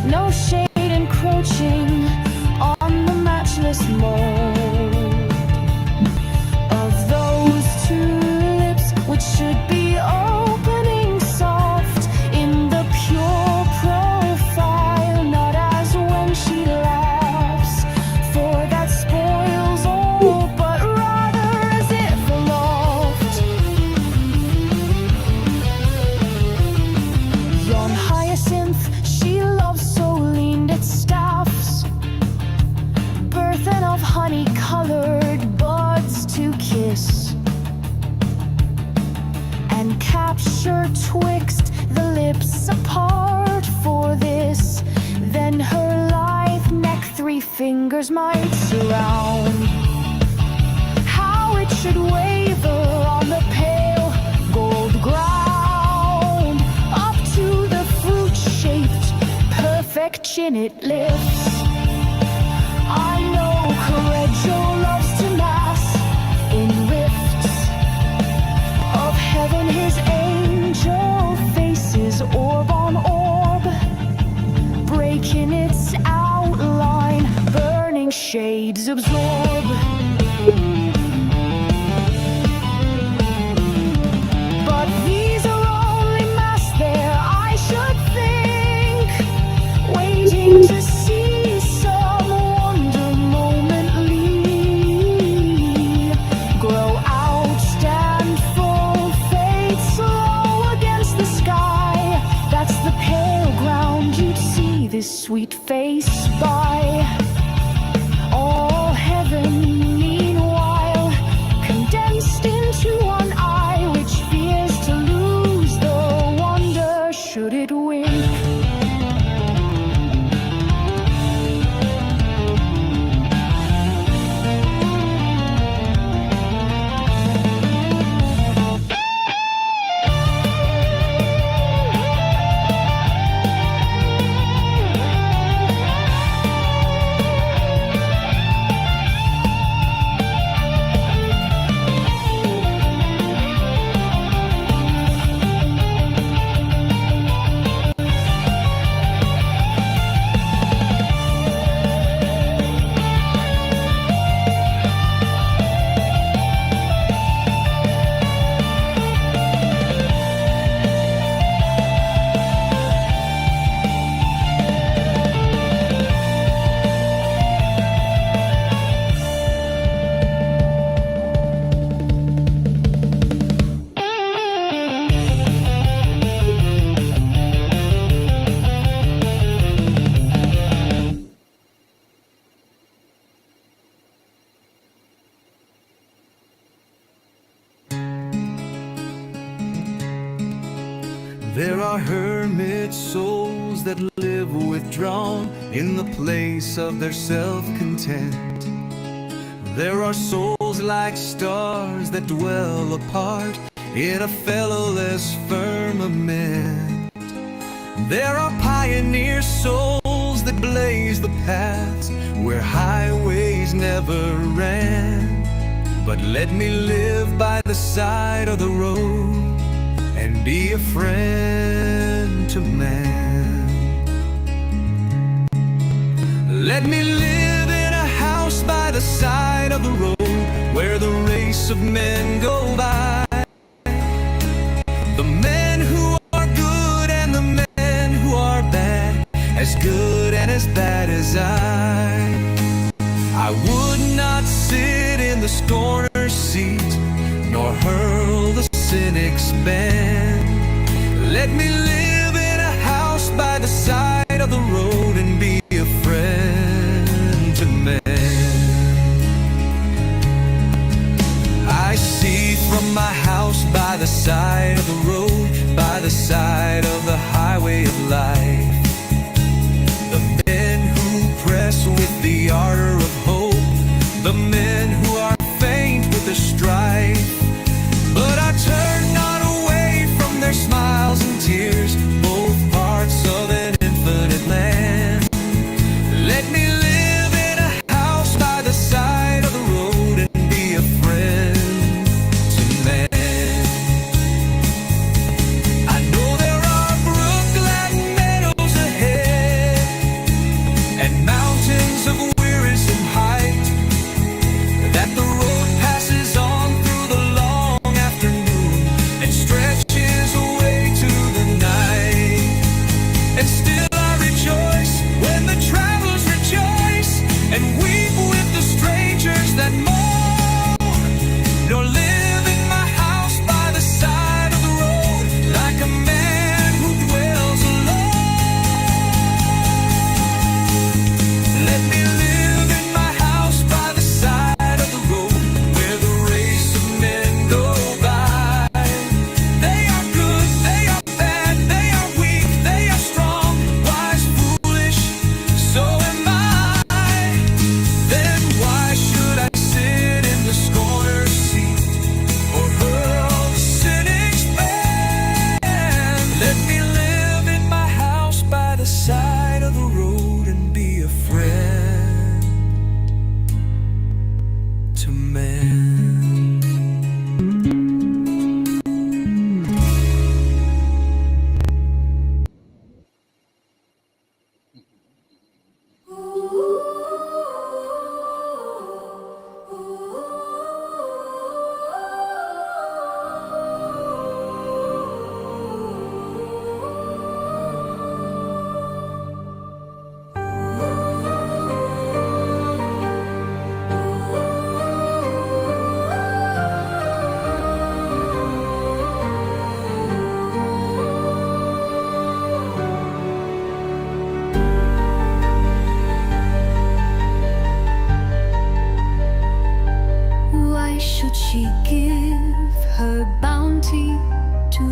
no shade encroaching on the matchless mold of those two lips, which should be opening soft in the pure and capture twixt the lips apart for this. Then her lithe neck 3 fingers might surround. How it should waver on the pale gold ground, up to the fruit-shaped perfect chin it lifts. I know Correggio loves to mass in rifts of heaven. His angel faces orb on orb, breaking its outline, burning shades absorb. But these are only masks there, I should think, waiting to see some wonder momently grow out, stand full, fade slow against the sky. That's the pale ground you'd see this sweet face by. All heaven, meanwhile, condensed into one eye, which fears to lose the wonder should it wink. There are hermit souls that live withdrawn in the place of their self-content. There are souls like stars that dwell apart in a fellowless firmament. There are pioneer souls that blaze the paths where highways never ran. But let me live by the side of the road and be a friend to man. Let me live in a house by the side of the road where the race of men go by. The men who are good and the men who are bad, as good and as bad as I would not sit in the scorner's seat, nor hurl the cynic's ban. Let me live in a house by the side of the road and be a friend to men. I see from my house by the side of the road, by the side of the highway of life, the men who press with the ardor of hope, the men who are faint with the strife. But I turn not away from their smiles and tears, both parts of an infinite land. Let me live in a house by the side of the road and be a friend to man. I know there are Brookline men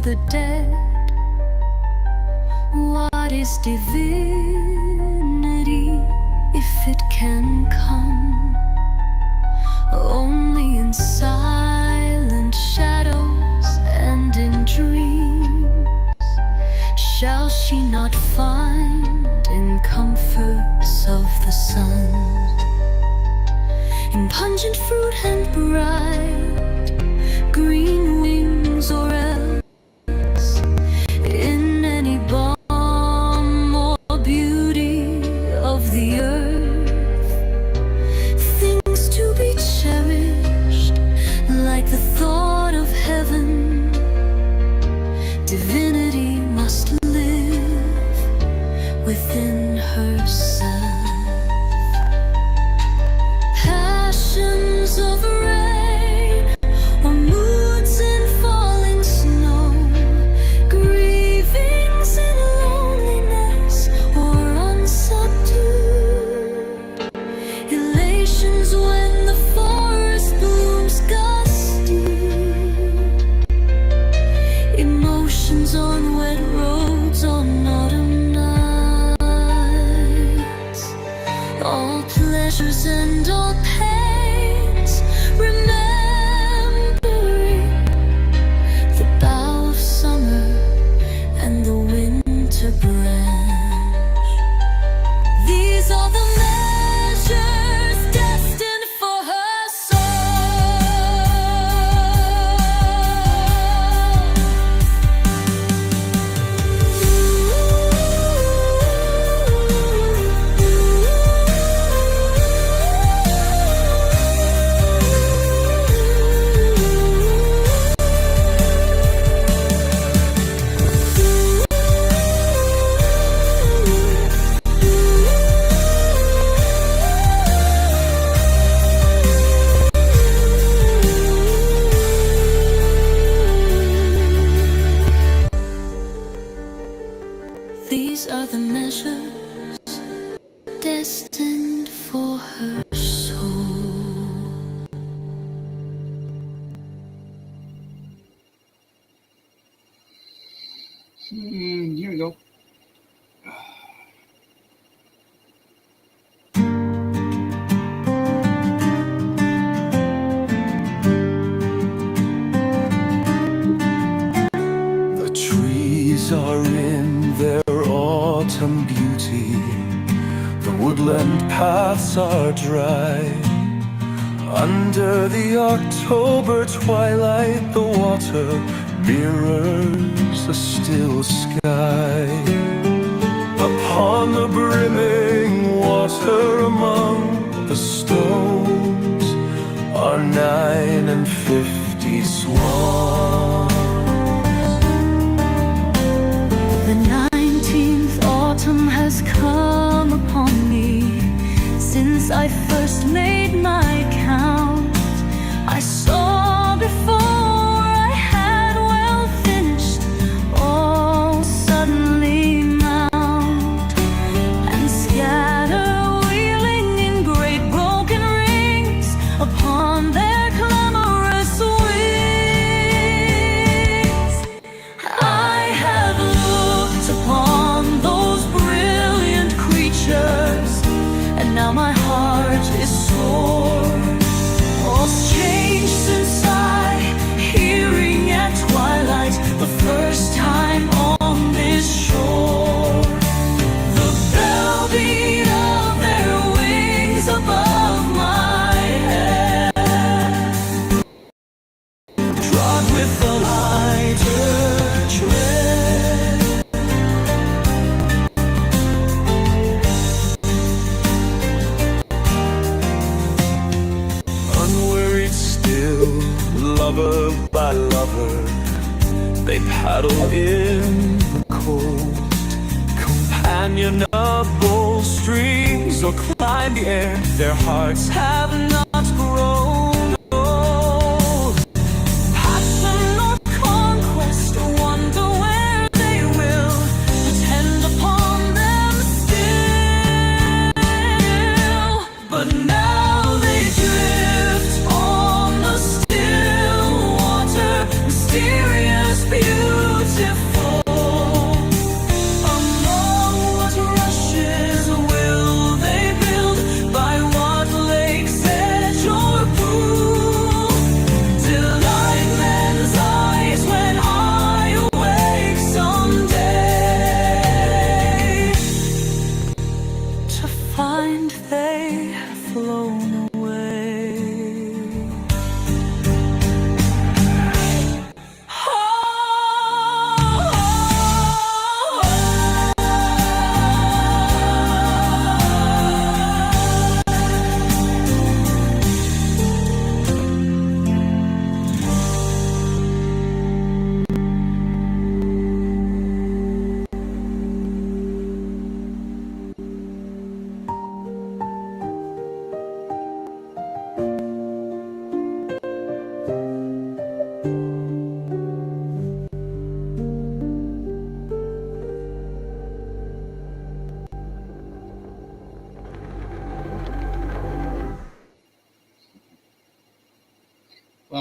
the dead. What is divinity if it can come only in silent shadows and in dreams? Shall she not find in comforts of the sun, in pungent fruit and bright green wings, or else in any balm or beauty of the earth? Things to be cherished, like the thought of heaven. Divinity must live within herself. Passions of rain, or moods in falling snow, grievings in loneliness or unsubdued, elations when the forest blooms gusty, emotions on wet roads on autumn nights, all pleasures and all pains, remembering the bough of summer and the winter branch. These are the measures destined for her These are the measures destined for her soul. Here we go. The trees are in their autumn beauty, the woodland paths are dry. Under the October twilight, the water mirrors a still sky. Upon the brimming water among the stones are 59 swans. The 19th autumn has come upon me since I first made my count. I saw before I had well finished, all suddenly mount and scatter, wheeling in great broken rings upon their clamorous wings. I have looked upon those brilliant creatures, and now my heart is sore. All's changed since I, hearing at twilight the first time on this shore, the bell beat of their wings above my head, trod with a lighter tread. Unworried still, lover by lover, they paddle in the cold. Companion of bold streams or climb the air, their hearts have not grown old. Passion or conquest, wonder where they will attend upon them still. But now they drift on the still water, mysterious beauty.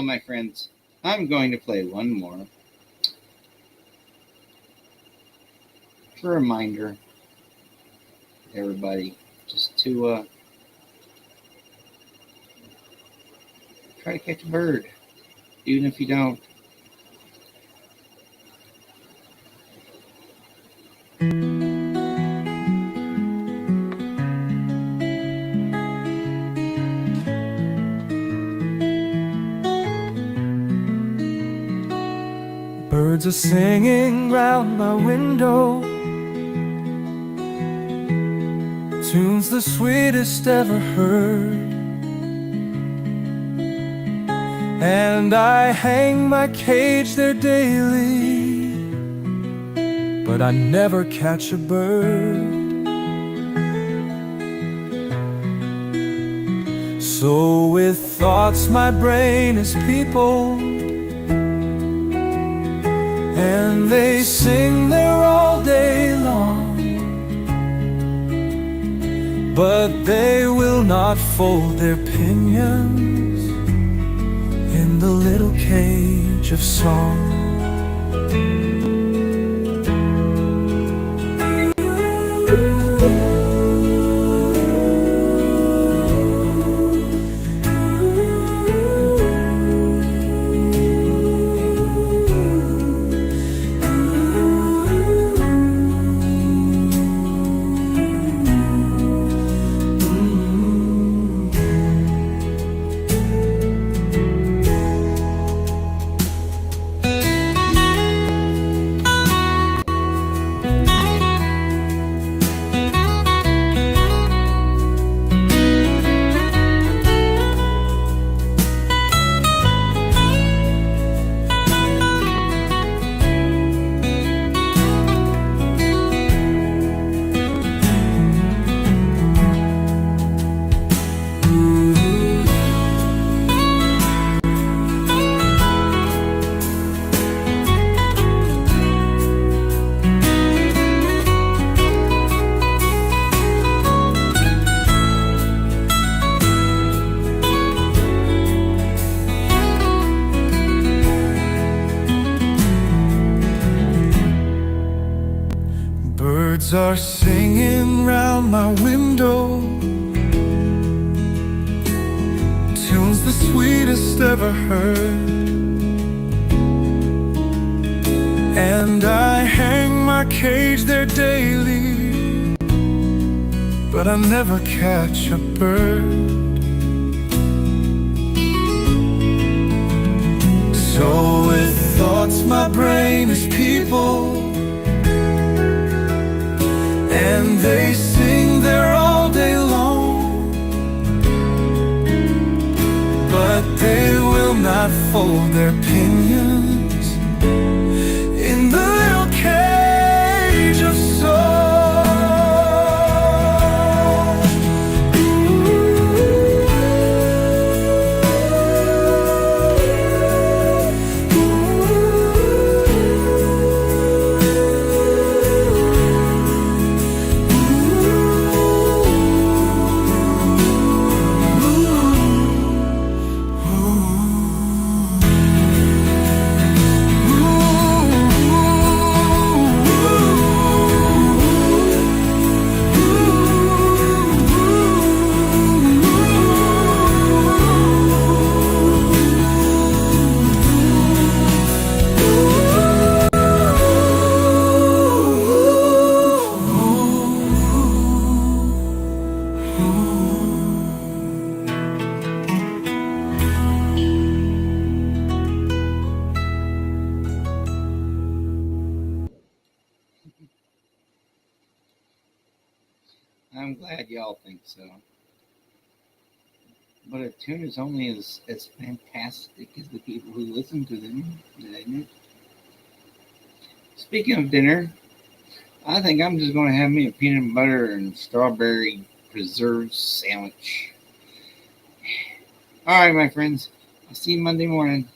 Well, my friends, I'm going to play one more. It's a reminder, everybody, just to try to catch a bird, even if you don't. Birds are singing round my window, tunes the sweetest ever heard. And I hang my cage there daily, but I never catch a bird. So with thoughts my brain is peopled, and they sing there all day long, but they will not fold their pinions in the little cage of song. Birds are singing round my window, tunes the sweetest ever heard. And I hang my cage there daily, but I never catch a bird. So with thoughts my brain is peopled, and they sing there all day long, but they will not fold their pinions in the little cage of song. I'm glad y'all think so. But a tune is only as fantastic as the people who listen to them, isn't it? Speaking of dinner, I think I'm just going to have me a peanut butter and strawberry preserve sandwich. All right, my friends. I'll see you Monday morning.